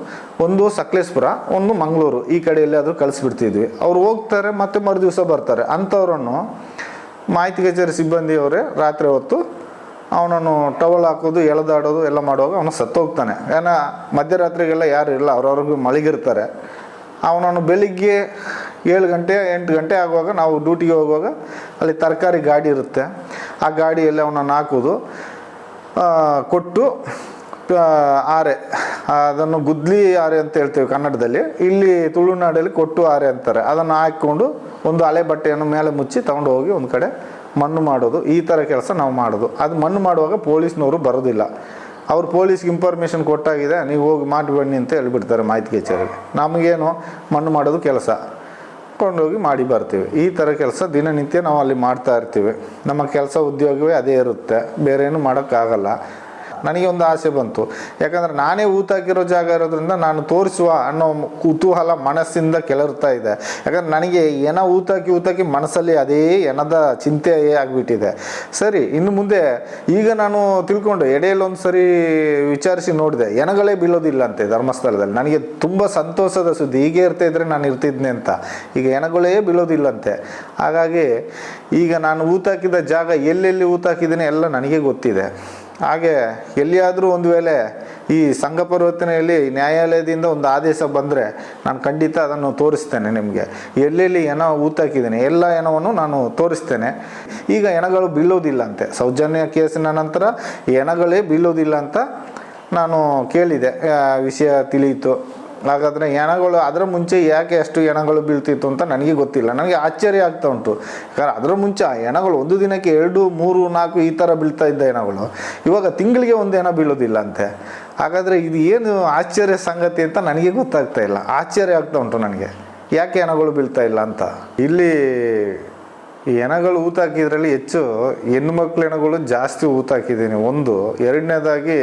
ಒಂದು ಸಕಲೇಶ್ಪುರ, ಒಂದು ಮಂಗಳೂರು, ಈ ಕಡೆಯಲ್ಲಿ ಆದರೂ ಕಳಿಸ್ಬಿಡ್ತಿದ್ವಿ. ಅವ್ರು ಹೋಗ್ತಾರೆ, ಮತ್ತೆ ಮರುದಿವಸ ಬರ್ತಾರೆ. ಅಂಥವ್ರನ್ನು ಮಾಹಿತಿ ಕಚೇರಿ ಸಿಬ್ಬಂದಿಯವರೇ ರಾತ್ರಿ ಹೊತ್ತು ಅವನನ್ನು ಟವಲ್ ಹಾಕೋದು, ಎಳೆದಾಡೋದು ಎಲ್ಲ ಮಾಡುವಾಗ ಅವನು ಸತ್ತೋಗ್ತಾನೆ. ಏನೋ ಮಧ್ಯರಾತ್ರಿಗೆಲ್ಲ ಯಾರು ಇಲ್ಲ, ಅವ್ರವ್ರಿಗೂ ಮಲಗಿರ್ತಾರೆ. ಅವನನ್ನು ಬೆಳಿಗ್ಗೆ 7 ಗಂಟೆ 8 ಗಂಟೆ ಆಗುವಾಗ ನಾವು ಡ್ಯೂಟಿಗೆ ಹೋಗುವಾಗ ಅಲ್ಲಿ ತರಕಾರಿ ಗಾಡಿ ಇರುತ್ತೆ, ಆ ಗಾಡಿಯಲ್ಲಿ ಅವನನ್ನು ಹಾಕೋದು, ಕೊಟ್ಟು ಆರೆ, ಅದನ್ನು ಗುದ್ಲಿ ಆರೆ ಅಂತ ಹೇಳ್ತೀವಿ ಕನ್ನಡದಲ್ಲಿ, ಇಲ್ಲಿ ತುಳುನಾಡಲ್ಲಿ ಕೊಟ್ಟು ಆರೆ ಅಂತಾರೆ. ಅದನ್ನು ಹಾಕ್ಕೊಂಡು ಒಂದು ಹಳೆ ಬಟ್ಟೆಯನ್ನು ಮೇಲೆ ಮುಚ್ಚಿ ತಗೊಂಡು ಹೋಗಿ ಒಂದು ಕಡೆ ಮಣ್ಣು ಮಾಡೋದು. ಈ ಥರ ಕೆಲಸ ನಾವು ಮಾಡೋದು. ಅದು ಮಣ್ಣು ಮಾಡುವಾಗ ಪೊಲೀಸ್ನವರು ಬರೋದಿಲ್ಲ. ಅವ್ರು ಪೊಲೀಸ್ಗೆ ಇನ್ಫಾರ್ಮೇಷನ್ ಕೊಟ್ಟಾಗಿದೆ, ನೀವು ಹೋಗಿ ಮಾಡಿ ಬನ್ನಿ ಅಂತ ಹೇಳ್ಬಿಡ್ತಾರೆ ಮಾಹಿತಿ ಕಚೇರಿಗೆ. ನಮಗೇನು ಮಣ್ಣು ಮಾಡೋದು ಕೆಲಸ, ಕೊಂಡೋಗಿ ಮಾಡಿ ಬರ್ತೀವಿ. ಈ ಥರ ಕೆಲಸ ದಿನನಿತ್ಯ ನಾವು ಅಲ್ಲಿ ಮಾಡ್ತಾ ಇರ್ತೀವಿ. ನಮ್ಮ ಕೆಲಸ ಉದ್ಯೋಗವೇ ಅದೇ ಇರುತ್ತೆ, ಬೇರೆ ಏನು ಮಾಡೋಕ್ಕಾಗಲ್ಲ. ನನಗೆ ಒಂದು ಆಸೆ ಬಂತು, ಯಾಕಂದರೆ ನಾನೇ ಊತಾಕಿರೋ ಜಾಗ ಇರೋದ್ರಿಂದ ನಾನು ತೋರಿಸುವ ಅನ್ನೋ ಕುತೂಹಲ ಮನಸ್ಸಿಂದ ಕೆಳರ್ತಾ ಇದೆ. ಯಾಕಂದರೆ ನನಗೆ ಏನ ಊತಾಕಿ ಮನಸ್ಸಲ್ಲಿ ಅದೇ ಏನದ ಚಿಂತೆ ಆಗಿಬಿಟ್ಟಿದೆ. ಸರಿ, ಇನ್ನು ಮುಂದೆ ಈಗ ನಾನು ತಿಳ್ಕೊಂಡು ಎಡೆಯಲ್ಲಿ ಒಂದು ಸರಿ ವಿಚಾರಿಸಿ ನೋಡಿದೆ, ಎನಗಳೇ ಬೀಳೋದಿಲ್ಲ ಅಂತೆ ಧರ್ಮಸ್ಥಳದಲ್ಲಿ. ನನಗೆ ತುಂಬ ಸಂತೋಷದ ಸುದ್ದಿ. ಹೀಗೆ ಇರ್ತಾಯಿದ್ರೆ ನಾನು ಇರ್ತಿದ್ನೆ ಅಂತ. ಈಗ ಎನಗಳೇ ಬೀಳೋದಿಲ್ಲಂತೆ. ಹಾಗಾಗಿ ಈಗ ನಾನು ಊತಾಕಿದ ಜಾಗ ಎಲ್ಲೆಲ್ಲಿ ಊತಾಕಿದ್ದೀನಿ ಎಲ್ಲ ನನಗೆ ಗೊತ್ತಿದೆ. ಹಾಗೆ ಎಲ್ಲಿಯಾದರೂ ಒಂದು ವೇಳೆ ಈ ಸಂಘ ಪರಿವರ್ತನೆಯಲ್ಲಿ ನ್ಯಾಯಾಲಯದಿಂದ ಒಂದು ಆದೇಶ ಬಂದರೆ ನಾನು ಖಂಡಿತ ಅದನ್ನು ತೋರಿಸ್ತೇನೆ ನಿಮಗೆ. ಎಲ್ಲೆಲ್ಲಿ ಹೆಣ ಊತಾಕಿದ್ದೀನಿ ಎಲ್ಲ ಹೆಣವನ್ನು ನಾನು ತೋರಿಸ್ತೇನೆ. ಈಗ ಹೆಣಗಳು ಬೀಳೋದಿಲ್ಲ ಅಂತೆ. ಸೌಜನ್ಯ ಕೇಸಿನ ನಂತರ ಹೆಣಗಳೇ ಬೀಳೋದಿಲ್ಲ ಅಂತ ನಾನು ಕೇಳಿದೆ, ವಿಷಯ ತಿಳಿಯಿತು. ಹಾಗಾದರೆ ಹೆಣಗಳು ಅದರ ಮುಂಚೆ ಯಾಕೆ ಅಷ್ಟು ಹೆಣಗಳು ಬೀಳ್ತಿತ್ತು ಅಂತ ನನಗೆ ಗೊತ್ತಿಲ್ಲ. ನನಗೆ ಆಶ್ಚರ್ಯ ಆಗ್ತಾ ಉಂಟು. ಯಾಕಂದರೆ ಅದರ ಮುಂಚೆ ಆ ಹೆಣಗಳು ಒಂದು ದಿನಕ್ಕೆ 2, 3, 4 ಈ ಥರ ಬೀಳ್ತಾ ಇದ್ದ ಹೆಣಗಳು ಇವಾಗ ತಿಂಗಳಿಗೆ ಒಂದು ಹೆಣ ಬೀಳೋದಿಲ್ಲ ಅಂತೆ. ಹಾಗಾದರೆ ಇದು ಏನು ಆಶ್ಚರ್ಯ ಸಂಗತಿ ಅಂತ ನನಗೆ ಗೊತ್ತಾಗ್ತಾ ಇಲ್ಲ. ಆಶ್ಚರ್ಯ ಆಗ್ತಾ ಉಂಟು ನನಗೆ, ಯಾಕೆ ಹೆಣಗಳು ಬೀಳ್ತಾ ಇಲ್ಲ ಅಂತ. ಇಲ್ಲಿ ಈ ಹೆಣಗಳು ಊತಾಕಿದ್ರಲ್ಲಿ ಹೆಚ್ಚು ಹೆಣ್ಣು ಮಕ್ಳು ಹೆಣಗಳು ಜಾಸ್ತಿ ಊತಾಕಿದ್ದೀನಿ ಒಂದು. ಎರಡನೇದಾಗಿ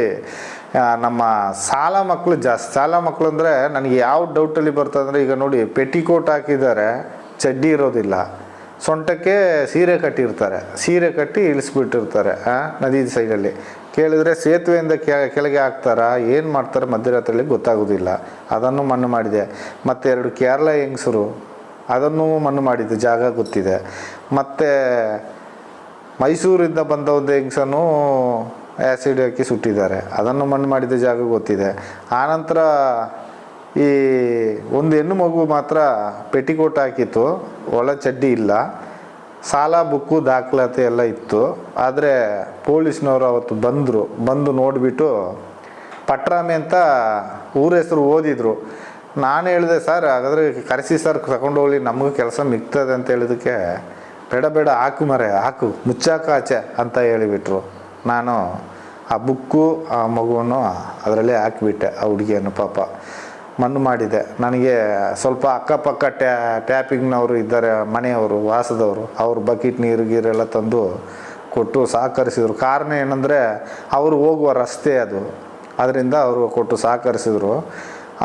ನಮ್ಮ ಸಾಲ ಮಕ್ಕಳು ಜಾಸ್ತಿ. ಸಾಲ ಮಕ್ಕಳು ಅಂದರೆ ನನಗೆ ಯಾವ ಡೌಟಲ್ಲಿ ಬರ್ತದಂದರೆ, ಈಗ ನೋಡಿ ಪೆಟಿಕೋಟ್ ಹಾಕಿದ್ದಾರೆ, ಚಡ್ಡಿ ಇರೋದಿಲ್ಲ, ಸೊಂಟಕ್ಕೆ ಸೀರೆ ಕಟ್ಟಿರ್ತಾರೆ, ಸೀರೆ ಕಟ್ಟಿ ಇಳಿಸ್ಬಿಟ್ಟಿರ್ತಾರೆ ನದಿ ಸೈಡಲ್ಲಿ. ಕೇಳಿದರೆ ಸೇತುವೆಯಿಂದ ಕೆಳಗೆ ಹಾಕ್ತಾರ, ಏನು ಮಾಡ್ತಾರೆ ಮಧ್ಯರಾತ್ರಿಯಲ್ಲಿ ಗೊತ್ತಾಗೋದಿಲ್ಲ. ಅದನ್ನು ಮಣ್ಣು ಮಾಡಿದೆ. ಮತ್ತು 2 ಕೇರಳ ಹೆಂಗಸರು ಅದನ್ನು ಮಣ್ಣು ಮಾಡಿದ್ದು ಜಾಗ ಗೊತ್ತಿದೆ. ಮತ್ತು ಮೈಸೂರಿಂದ ಬಂದ ಒಂದು ಹೆಂಗಸನ್ನು ಆ್ಯಸಿಡ್ ಹಾಕಿ ಸುಟ್ಟಿದ್ದಾರೆ, ಅದನ್ನು ಮಣ್ಣು ಮಾಡಿದ ಜಾಗ ಗೊತ್ತಿದೆ. ಆನಂತರ ಈ ಒಂದು ಹೆಣ್ಣು ಮಗು ಮಾತ್ರ ಪೆಟಿಕೋಟ್ ಹಾಕಿತ್ತು, ಒಳ ಚಡ್ಡಿ ಇಲ್ಲ, ಸಾಲ ಬುಕ್ಕು ದಾಖಲಾತಿ ಎಲ್ಲ ಇತ್ತು. ಆದರೆ ಪೊಲೀಸ್ನವರು ಅವತ್ತು ಬಂದು ನೋಡಿಬಿಟ್ಟು ಪಟ್ರಾಮಿ ಅಂತ ಊರ ಹೆಸರು ಓದಿದ್ರು. ನಾನು ಹೇಳಿದೆ, ಸರ್ ಹಾಗಾದರೆ ಕರೆಸಿ ಸರ್ ತಗೊಂಡೋಗ್ಲಿ, ನಮಗೂ ಕೆಲಸ ಮಿಗ್ತದೆ ಅಂತ ಹೇಳಿದಕ್ಕೆ, ಬೇಡ ಹಾಕು ಹಾಕು ಮುಚ್ಚಾಕ ಆಚೆ ಅಂತ ಹೇಳಿಬಿಟ್ರು. ನಾನು ಆ ಬುಕ್ಕು ಆ ಮಗುವನ್ನು ಅದರಲ್ಲೇ ಹಾಕಿಬಿಟ್ಟೆ. ಆ ಹುಡುಗಿಯನ್ನು ಪಾಪ ಮಣ್ಣು ಮಾಡಿದೆ. ನನಗೆ ಸ್ವಲ್ಪ ಅಕ್ಕಪಕ್ಕ ಟ್ಯಾಪಿಂಗ್ನವರು ಇದ್ದಾರೆ, ಮನೆಯವರು ವಾಸದವರು, ಅವರು ಬಕೆಟ್ ನೀರೆಲ್ಲ ತಂದು ಕೊಟ್ಟು ಸಹಕರಿಸಿದರು. ಕಾರಣ ಏನಂದರೆ ಅವರು ಹೋಗುವ ರಸ್ತೆ ಅದು, ಅದರಿಂದ ಅವರು ಕೊಟ್ಟು ಸಹಕರಿಸಿದರು.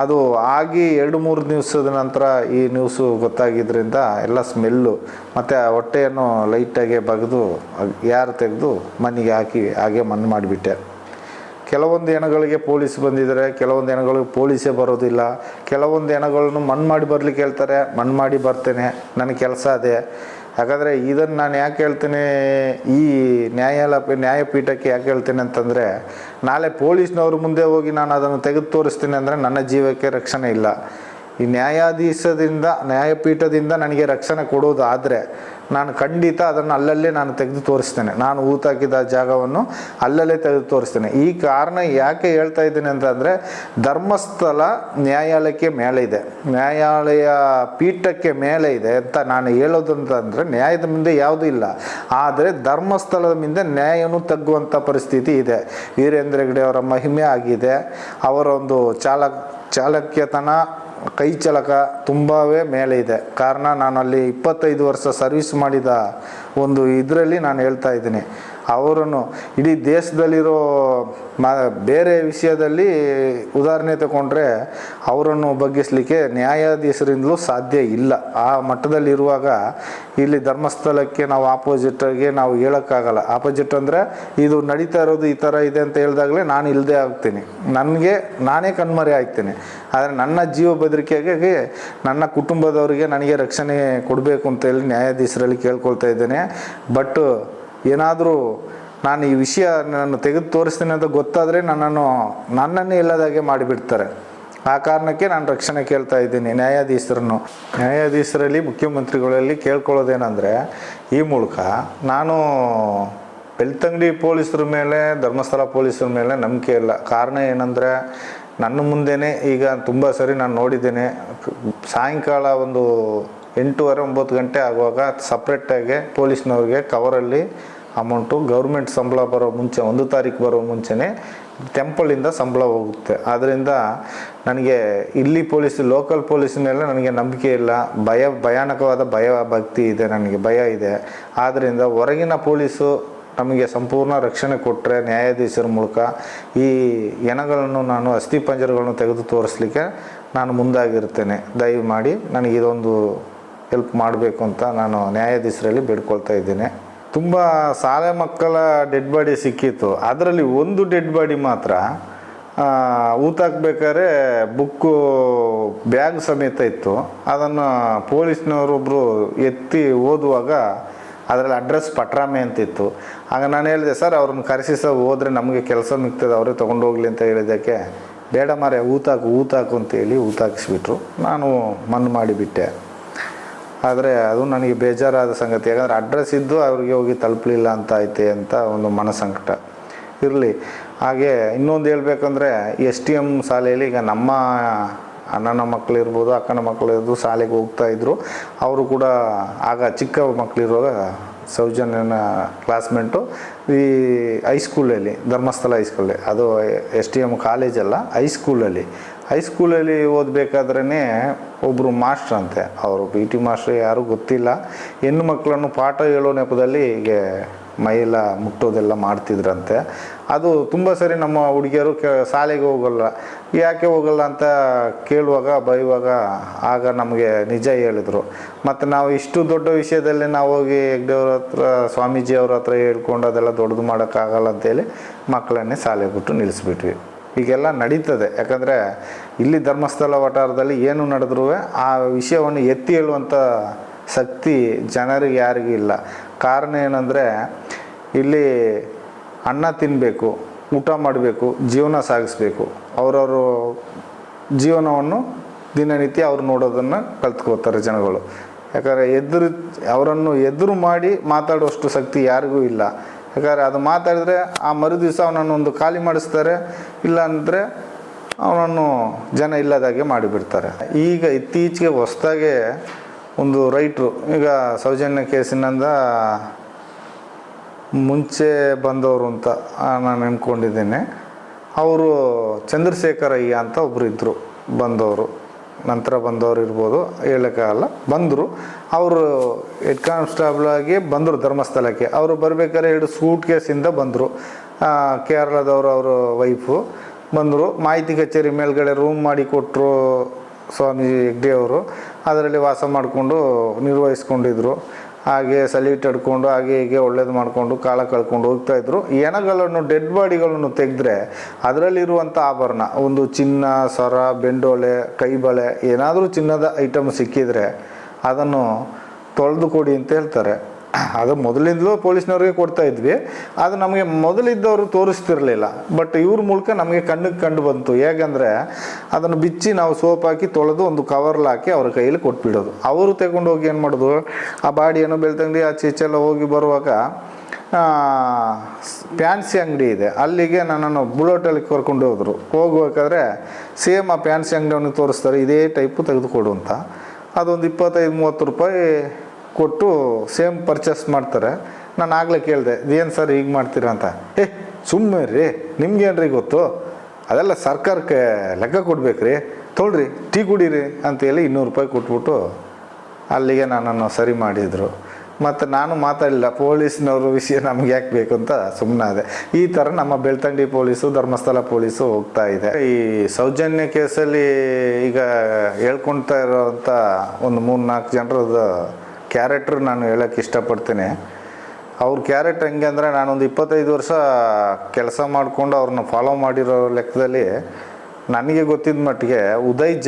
ಅದು ಆಗಿ 2-3 ದಿವಸದ ನಂತರ ಈ ನ್ಯೂಸು ಗೊತ್ತಾಗಿದ್ದರಿಂದ ಎಲ್ಲ ಸ್ಮೆಲ್ಲು ಮತ್ತು ಹೊಟ್ಟೆಯನ್ನು ಲೈಟಾಗೆ ಬಗೆದು ಯಾರು ತೆಗೆದು ಮಣ್ಣಿಗೆ ಹಾಕಿ ಹಾಗೆ ಮಣ್ಣು ಮಾಡಿಬಿಟ್ಟೆ. ಕೆಲವೊಂದು ಹೆಣಗಳಿಗೆ ಪೊಲೀಸ್ ಬಂದಿದ್ದಾರೆ, ಕೆಲವೊಂದು ಹೆಣಗಳಿಗೆ ಪೊಲೀಸೇ ಬರೋದಿಲ್ಲ. ಕೆಲವೊಂದು ಹೆಣಗಳನ್ನು ಮಣ್ಣು ಮಾಡಿ ಬರಲಿಕ್ಕೆ ಹೇಳ್ತಾರೆ, ಮಣ್ಣು ಮಾಡಿ ಬರ್ತೇನೆ, ನನ್ನ ಕೆಲಸ ಅದೇ. ಯಾಕಂದರೆ ಇದನ್ನು ನಾನು ಯಾಕೆ ಹೇಳ್ತೇನೆ, ಈ ನ್ಯಾಯಪೀಠಕ್ಕೆ ಯಾಕೆ ಹೇಳ್ತೇನೆ ಅಂತಂದರೆ, ನಾಳೆ ಪೊಲೀಸ್ನವ್ರ ಮುಂದೆ ಹೋಗಿ ನಾನು ಅದನ್ನು ತೆಗೆದು ತೋರಿಸ್ತೀನಿ ಅಂದರೆ ನನ್ನ ಜೀವಕ್ಕೆ ರಕ್ಷಣೆ ಇಲ್ಲ. ಈ ನ್ಯಾಯಪೀಠದಿಂದ ನನಗೆ ರಕ್ಷಣೆ ಕೊಡೋದಾದರೆ ನಾನು ಖಂಡಿತ ಅದನ್ನು ಅಲ್ಲಲ್ಲೇ ನಾನು ತೆಗೆದು ತೋರಿಸ್ತೇನೆ. ನಾನು ಊತಾಕಿದ ಜಾಗವನ್ನು ಅಲ್ಲಲ್ಲೇ ತೆಗೆದು ತೋರಿಸ್ತೇನೆ. ಈ ಕಾರಣ ಯಾಕೆ ಹೇಳ್ತಾ ಇದ್ದೀನಿ ಅಂತಂದರೆ, ಧರ್ಮಸ್ಥಳ ನ್ಯಾಯಾಲಯಕ್ಕೆ ಮೇಲೆ ಇದೆ, ನ್ಯಾಯಾಲಯ ಪೀಠಕ್ಕೆ ಮೇಲೆ ಇದೆ ಅಂತ ನಾನು ಹೇಳೋದು ಅಂತಂದರೆ, ನ್ಯಾಯದ ಮುಂದೆ ಯಾವುದೂ ಇಲ್ಲ. ಆದರೆ ಧರ್ಮಸ್ಥಳದ ಮುಂದೆ ನ್ಯಾಯನೂ ತಗ್ಗುವಂಥ ಪರಿಸ್ಥಿತಿ ಇದೆ. ವೀರೇಂದ್ರ ಹೆಗ್ಗಡೆ ಅವರ ಮಹಿಮೆ ಆಗಿದೆ. ಅವರ ಒಂದು ಚಾಲಕ್ಯತನ, ಕೈ ಚಳಕ ತುಂಬವೇ ಮೇಲೆ ಇದೆ. ಕಾರಣ ನಾನು ಅಲ್ಲಿ 25 ವರ್ಷ ಸರ್ವಿಸ್ ಮಾಡಿದ ಒಂದು ಇದರಲ್ಲಿ ನಾನು ಹೇಳ್ತಾ ಇದ್ದೀನಿ. ಅವರನ್ನು ಇಡೀ ದೇಶದಲ್ಲಿರೋ ಬೇರೆ ವಿಷಯದಲ್ಲಿ ಉದಾಹರಣೆ ತಗೊಂಡ್ರೆ ಅವರನ್ನು ಬಗ್ಗಿಸಲಿಕ್ಕೆ ನ್ಯಾಯಾಧೀಶರಿಂದಲೂ ಸಾಧ್ಯ ಇಲ್ಲ. ಆ ಮಟ್ಟದಲ್ಲಿರುವಾಗ ಇಲ್ಲಿ ಧರ್ಮಸ್ಥಳಕ್ಕೆ ನಾವು ಆಪೋಸಿಟಾಗಿ ನಾವು ಹೇಳೋಕ್ಕಾಗಲ್ಲ. ಆಪೋಸಿಟ್ ಅಂದರೆ ಇದು ನಡೀತಾ ಇರೋದು ಈ ಥರ ಇದೆ ಅಂತ ಹೇಳಿದಾಗಲೇ ನಾನು ಇಲ್ಲದೆ ಆಗ್ತೀನಿ, ನಾನೇ ಕಣ್ಮರೆ ಆಗ್ತೀನಿ. ಆದರೆ ನನ್ನ ಜೀವ ಬೆದರಿಕೆಗೆ ನನ್ನ ಕುಟುಂಬದವರಿಗೆ ನನಗೆ ರಕ್ಷಣೆ ಕೊಡಬೇಕು ಅಂತೇಳಿ ನ್ಯಾಯಾಧೀಶರಲ್ಲಿ ಕೇಳ್ಕೊಳ್ತಾ ಇದ್ದೇನೆ. ಬಟ್ ಏನಾದರೂ ನಾನು ಈ ವಿಷಯ ನಾನು ತೆಗೆದು ತೋರಿಸ್ತೀನಿ ಅಂತ ಗೊತ್ತಾದರೆ ನನ್ನನ್ನೇ ಇಲ್ಲದಾಗೆ ಮಾಡಿಬಿಡ್ತಾರೆ. ಆ ಕಾರಣಕ್ಕೆ ನಾನು ರಕ್ಷಣೆ ಕೇಳ್ತಾ ಇದ್ದೀನಿ ನ್ಯಾಯಾಧೀಶರಲ್ಲಿ ಮುಖ್ಯಮಂತ್ರಿಗಳಲ್ಲಿ ಕೇಳ್ಕೊಳ್ಳೋದೇನೆಂದರೆ, ಈ ಮೂಲಕ ನಾನು ಬೆಳ್ತಂಗಡಿ ಪೊಲೀಸರ ಮೇಲೆ, ಧರ್ಮಸ್ಥಳ ಪೊಲೀಸರ ಮೇಲೆ ನಂಬಿಕೆ ಇಲ್ಲ. ಕಾರಣ ಏನಂದರೆ, ನನ್ನ ಮುಂದೆನೇ ಈಗ ತುಂಬ ಸರಿ ನಾನು ನೋಡಿದ್ದೇನೆ, ಸಾಯಂಕಾಲ ಒಂದು 8:30-9 ಗಂಟೆ ಆಗುವಾಗ ಸಪ್ರೇಟಾಗಿ ಪೊಲೀಸ್ನವ್ರಿಗೆ ಕವರಲ್ಲಿ ಅಮೌಂಟು ಗೌರ್ಮೆಂಟ್ ಸಂಬಳ ಬರೋ ಮುಂಚೆ 1 ತಾರೀಕು ಬರೋ ಮುಂಚೆನೇ ಟೆಂಪಲಿಂದ ಸಂಬಳ ಹೋಗುತ್ತೆ. ಆದ್ದರಿಂದ ನನಗೆ ಇಲ್ಲಿ ಲೋಕಲ್ ಪೊಲೀಸ್ ಮೇಲೆ ನನಗೆ ನಂಬಿಕೆ ಇಲ್ಲ, ಭಯಾನಕವಾದ ಭಕ್ತಿ ಇದೆ, ನನಗೆ ಭಯ ಇದೆ. ಆದ್ದರಿಂದ ಹೊರಗಿನ ಪೊಲೀಸು ನಮಗೆ ಸಂಪೂರ್ಣ ರಕ್ಷಣೆ ಕೊಟ್ಟರೆ ನ್ಯಾಯಾಧೀಶರ ಮೂಲಕ ಈ ಹೆಣಗಳನ್ನು ನಾನು ಅಸ್ಥಿಪಂಜರಗಳನ್ನು ತೆಗೆದು ತೋರಿಸ್ಲಿಕ್ಕೆ ನಾನು ಮುಂದಾಗಿರ್ತೇನೆ. ದಯಮಾಡಿ ನನಗೆ ಇದೊಂದು ಹೆಲ್ಪ್ ಮಾಡಬೇಕು ಅಂತ ನಾನು ನ್ಯಾಯಾಧೀಶರಲ್ಲಿ ಬೇಡ್ಕೊಳ್ತಾ ಇದ್ದೇನೆ. ತುಂಬ ಶಾಲೆ ಮಕ್ಕಳ ಡೆಡ್ ಬಾಡಿ ಸಿಕ್ಕಿತ್ತು. ಅದರಲ್ಲಿ ಒಂದು ಡೆಡ್ ಬಾಡಿ ಮಾತ್ರ ಊತಾಕ್ಬೇಕಾದ್ರೆ ಬುಕ್ಕು ಬ್ಯಾಗ್ ಸಮೇತ ಇತ್ತು. ಅದನ್ನು ಪೊಲೀಸ್ನವರೊಬ್ಬರು ಎತ್ತಿ ಓದುವಾಗ ಅದರಲ್ಲಿ ಅಡ್ರೆಸ್ ಪಟ್ರಾಮೆ ಅಂತಿತ್ತು. ಆಗ ನಾನು ಹೇಳಿದೆ, ಸರ್ ಅವ್ರನ್ನ ಕರೆಸಿ ಸರ್, ಹೋದರೆ ನಮಗೆ ಕೆಲಸ ಮಿಗ್ತದೆ, ಅವರೇ ತೊಗೊಂಡೋಗ್ಲಿ ಅಂತ ಹೇಳಿದ್ದಕ್ಕೆ, ಬೇಡ ಮಾರೆ ಊತಾಕು ಅಂತೇಳಿ ಊತಾಕಿಸ್ಬಿಟ್ರು. ನಾನು ಮಣ್ಣು ಮಾಡಿಬಿಟ್ಟೆ. ಆದರೆ ಅದು ನನಗೆ ಬೇಜಾರಾದ ಸಂಗತಿ. ಯಾಕಂದರೆ ಅಡ್ರೆಸ್ ಇದ್ದು ಅವ್ರಿಗೆ ಹೋಗಿ ತಲುಪಲಿಲ್ಲ ಅಂತ ಐತೆ ಅಂತ ಒಂದು ಮನಸಂಕಟ ಇರಲಿ. ಹಾಗೆ ಇನ್ನೊಂದು ಹೇಳ್ಬೇಕಂದ್ರೆ, STM ಶಾಲೆಯಲ್ಲಿ ಈಗ ನಮ್ಮ ಅಣ್ಣನ ಮಕ್ಕಳು ಇರ್ಬೋದು, ಅಕ್ಕನ ಮಕ್ಕಳು ಇರ್ಬೋದು, ಶಾಲೆಗೆ ಹೋಗ್ತಾಯಿದ್ರು. ಅವರು ಕೂಡ ಆಗ ಚಿಕ್ಕ ಮಕ್ಕಳಿರುವಾಗ ಸೌಜನ್ಯನ ಕ್ಲಾಸ್ಮೇಟು ಈ ಹೈಸ್ಕೂಲಲ್ಲಿ, ಧರ್ಮಸ್ಥಳ ಹೈಸ್ಕೂಲಲ್ಲಿ, ಅದು STM ಕಾಲೇಜಲ್ಲ, ಹೈಸ್ಕೂಲಲ್ಲಿ ಓದಬೇಕಾದ್ರೇ ಒಬ್ಬರು ಮಾಸ್ಟ್ರಂತೆ, ಅವರು PT ಮಾಸ್ಟ್ರು ಯಾರೂ ಗೊತ್ತಿಲ್ಲ, ಹೆಣ್ಣು ಮಕ್ಕಳನ್ನು ಪಾಠ ಹೇಳೋ ನೆಪದಲ್ಲಿ ಹೀಗೆ ಮೈಯೆಲ್ಲ ಮುಟ್ಟೋದೆಲ್ಲ ಮಾಡ್ತಿದ್ರಂತೆ. ಅದು ತುಂಬ ಸರಿ ನಮ್ಮ ಹುಡುಗಿಯರು ಶಾಲೆಗೆ ಹೋಗಲ್ಲ, ಯಾಕೆ ಹೋಗಲ್ಲ ಅಂತ ಕೇಳುವಾಗ ಬೈಯುವಾಗ ಆಗ ನಮಗೆ ನಿಜ ಹೇಳಿದರು. ಮತ್ತು ನಾವು ಇಷ್ಟು ದೊಡ್ಡ ವಿಷಯದಲ್ಲಿ ನಾವು ಹೋಗಿ ಹೆಗ್ಡೆಯವ್ರ ಹತ್ರ, ಸ್ವಾಮೀಜಿ ಅವ್ರ ಹತ್ರ ಹೇಳ್ಕೊಂಡು ಅದೆಲ್ಲ ದೊಡ್ಡದು ಮಾಡೋಕ್ಕಾಗಲ್ಲ ಅಂತೇಳಿ ಮಕ್ಕಳನ್ನೇ ಶಾಲೆ ಬಿಟ್ಟು ನಿಲ್ಲಿಸ್ಬಿಟ್ವಿ. ಹೀಗೆಲ್ಲ ನಡೀತದೆ. ಯಾಕಂದರೆ ಇಲ್ಲಿ ಧರ್ಮಸ್ಥಳ ವಠಾರದಲ್ಲಿ ಏನು ನಡೆದ್ರೂ ಆ ವಿಷಯವನ್ನು ಎತ್ತಿ ಹೇಳುವಂಥ ಶಕ್ತಿ ಜನರಿಗೆ ಯಾರಿಗೂ ಇಲ್ಲ. ಕಾರಣ ಏನಂದರೆ ಇಲ್ಲಿ ಅನ್ನ ತಿನ್ನಬೇಕು, ಊಟ ಮಾಡಬೇಕು, ಜೀವನ ಸಾಗಿಸ್ಬೇಕು. ಅವರವರು ಜೀವನವನ್ನು ದಿನನಿತ್ಯ ಅವ್ರು ನೋಡೋದನ್ನು ಕಲ್ತ್ಕೋತಾರೆ ಜನಗಳು. ಯಾಕಂದರೆ ಅವರನ್ನು ಎದುರು ಮಾಡಿ ಮಾತಾಡುವಷ್ಟು ಶಕ್ತಿ ಯಾರಿಗೂ ಇಲ್ಲ. ಯಾಕಂದರೆ ಅದು ಮಾತಾಡಿದ್ರೆ ಆ ಮರು ದಿವಸ ಅವನನ್ನು ಖಾಲಿ ಮಾಡಿಸ್ತಾರೆ, ಇಲ್ಲ ಅಂದರೆ ಅವನನ್ನು ಜನ ಇಲ್ಲದಾಗೆ ಮಾಡಿಬಿಡ್ತಾರೆ. ಈಗ ಇತ್ತೀಚೆಗೆ ಹೊಸದಾಗೆ ಒಂದು ರೈಟ್ರು, ಈಗ ಸೌಜನ್ಯ ಕೇಸಿನಿಂದ ಮುಂಚೆ ಬಂದವರು ಅಂತ ನಾನು ಅಂದ್ಕೊಂಡಿದ್ದೇನೆ, ಅವರು ಚಂದ್ರಶೇಖರಯ್ಯ ಅಂತ ಒಬ್ಬರು ಇದ್ದರು ಬಂದವರು, ನಂತರ ಬಂದವರು ಇರ್ಬೋದು, ಹೇಳೋಕ್ಕಾಗಲ್ಲ, ಬಂದರು. ಅವರು ಹೆಡ್ ಕಾನ್ಸ್ಟೇಬಲ್ ಆಗಿ ಬಂದರು ಧರ್ಮಸ್ಥಳಕ್ಕೆ. ಅವರು ಬರಬೇಕಾದ್ರೆ 2 ಸೂಟ್ ಕೇಸಿಂದ ಬಂದರು. ಕೇರಳದವರು, ಅವರ ವೈಫು ಬಂದರು. ಮಾಹಿತಿ ಕಚೇರಿ ಮೇಲ್ಗಡೆ ರೂಮ್ ಮಾಡಿ ಕೊಟ್ಟರು ಸ್ವಾಮಿ ಹೆಗ್ಡೆಯವರು. ಅದರಲ್ಲಿ ವಾಸ ಮಾಡಿಕೊಂಡು ನಿರ್ವಹಿಸ್ಕೊಂಡಿದ್ರು. ಹಾಗೆ ಸಲ್ಯೂಟ್ ಹಿಡ್ಕೊಂಡು ಹಾಗೆ ಹೀಗೆ ಒಳ್ಳೇದು ಮಾಡಿಕೊಂಡು ಕಾಲ ಕಳ್ಕೊಂಡು ಹೋಗ್ತಾಯಿದ್ರು. ಹೆಣಗಳನ್ನು, ಡೆಡ್ ಬಾಡಿಗಳನ್ನು ತೆಗೆದ್ರೆ ಅದರಲ್ಲಿರುವಂಥ ಆಭರಣ, ಒಂದು ಚಿನ್ನ, ಸರ, ಬೆಂಡೋಲೆ, ಕೈಬಳೆ, ಏನಾದರೂ ಚಿನ್ನದ ಐಟಮ್ ಸಿಕ್ಕಿದರೆ ಅದನ್ನು ತೊಳೆದು ಕೊಡಿ ಅಂತ ಹೇಳ್ತಾರೆ. ಅದು ಮೊದಲಿಂದಲೂ ಪೊಲೀಸ್ನವ್ರಿಗೆ ಕೊಡ್ತಾ ಇದ್ವಿ. ಅದು ನಮಗೆ ಮೊದಲಿದ್ದವರು ತೋರಿಸ್ತಿರ್ಲಿಲ್ಲ. ಬಟ್ ಇವ್ರ ಮೂಲಕ ನಮಗೆ ಕಣ್ಣಿಗೆ ಕಂಡು ಬಂತು. ಹೇಗೆಂದರೆ ಅದನ್ನು ಬಿಚ್ಚಿ ನಾವು ಸೋಪ್ ಹಾಕಿ ತೊಳೆದು ಒಂದು ಕವರ್ಲ್ಲಿ ಹಾಕಿ ಅವ್ರ ಕೈಯಲ್ಲಿ ಕೊಟ್ಬಿಡೋದು. ಅವರು ತಗೊಂಡೋಗಿ ಏನು ಮಾಡೋದು, ಆ ಬಾಡಿಯನ್ನು ಬೆಳ್ತಂಗಡಿ ಆಚೆ ಈಚೆಲ್ಲ ಹೋಗಿ ಬರುವಾಗ ಫ್ಯಾನ್ಸಿ ಅಂಗಡಿ ಇದೆ, ಅಲ್ಲಿಗೆ ನನ್ನನ್ನು ಬುಲೆಟಲ್ಲಿ ಕರ್ಕೊಂಡು ಹೋದರು. ಹೋಗ್ಬೇಕಾದ್ರೆ ಸೇಮ್ ಆ ಫ್ಯಾನ್ಸಿ ಅಂಗಡಿಯನ್ನು ತೋರಿಸ್ತಾರೆ, ಇದೇ ಟೈಪು ತೆಗೆದುಕೊಡು ಅಂತ. ಅದೊಂದು 25-30 ರೂಪಾಯಿ ಕೊಟ್ಟು ಸೇಮ್ ಪರ್ಚೇಸ್ ಮಾಡ್ತಾರೆ. ನಾನು ಆಗಲೇ ಕೇಳಿದೆ, ಇದೇನು ಸರ್ ಹೀಗೆ ಮಾಡ್ತೀರಾ ಅಂತ. ಸುಮ್ಮನೆ ರೀ, ನಿಮ್ಗೇನ್ರಿ ಗೊತ್ತು, ಅದೆಲ್ಲ ಸರ್ಕಾರಕ್ಕೆ ಲೆಕ್ಕ ಕೊಡ್ಬೇಕ್ರಿ, ತೊಗೊಳ್ರಿ ಟೀ ಕುಡೀರಿ ಅಂತೇಳಿ 200 ರೂಪಾಯಿ ಕೊಟ್ಬಿಟ್ಟು ಅಲ್ಲಿಗೆ ನನ್ನನ್ನು ಸರಿ ಮಾಡಿದರು. ಮತ್ತು ನಾನು ಮಾತಾಡಲಿಲ್ಲ, ಪೊಲೀಸ್ನವ್ರ ವಿಷಯ ನಮ್ಗೆ ಯಾಕೆ ಬೇಕು ಅಂತ ಸುಮ್ಮನಾದೆ. ಈ ಥರ ನಮ್ಮ ಬೆಳ್ತಂಗಡಿ ಪೊಲೀಸು, ಧರ್ಮಸ್ಥಳ ಪೊಲೀಸು ಹೋಗ್ತಾ ಇದೆ. ಈ ಸೌಜನ್ಯ ಕೇಸಲ್ಲಿ ಈಗ ಹೇಳ್ಕೊಳ್ತಾ ಇರೋವಂಥ ಒಂದು 3-4 ಜನರದ ಕ್ಯಾರೆಕ್ಟ್ರ್ ನಾನು ಹೇಳೋಕ್ಕೆ ಇಷ್ಟಪಡ್ತೀನಿ. ಅವ್ರ ಕ್ಯಾರೆಕ್ಟರ್ ಹೆಂಗೆ ಅಂದರೆ, ನಾನೊಂದು 25 ವರ್ಷ ಕೆಲಸ ಮಾಡಿಕೊಂಡು ಅವ್ರನ್ನ ಫಾಲೋ ಮಾಡಿರೋ ಲೆಕ್ಕದಲ್ಲಿ ನನಗೆ ಗೊತ್ತಿದ್ದ ಮಟ್ಟಿಗೆ ಉದಯ್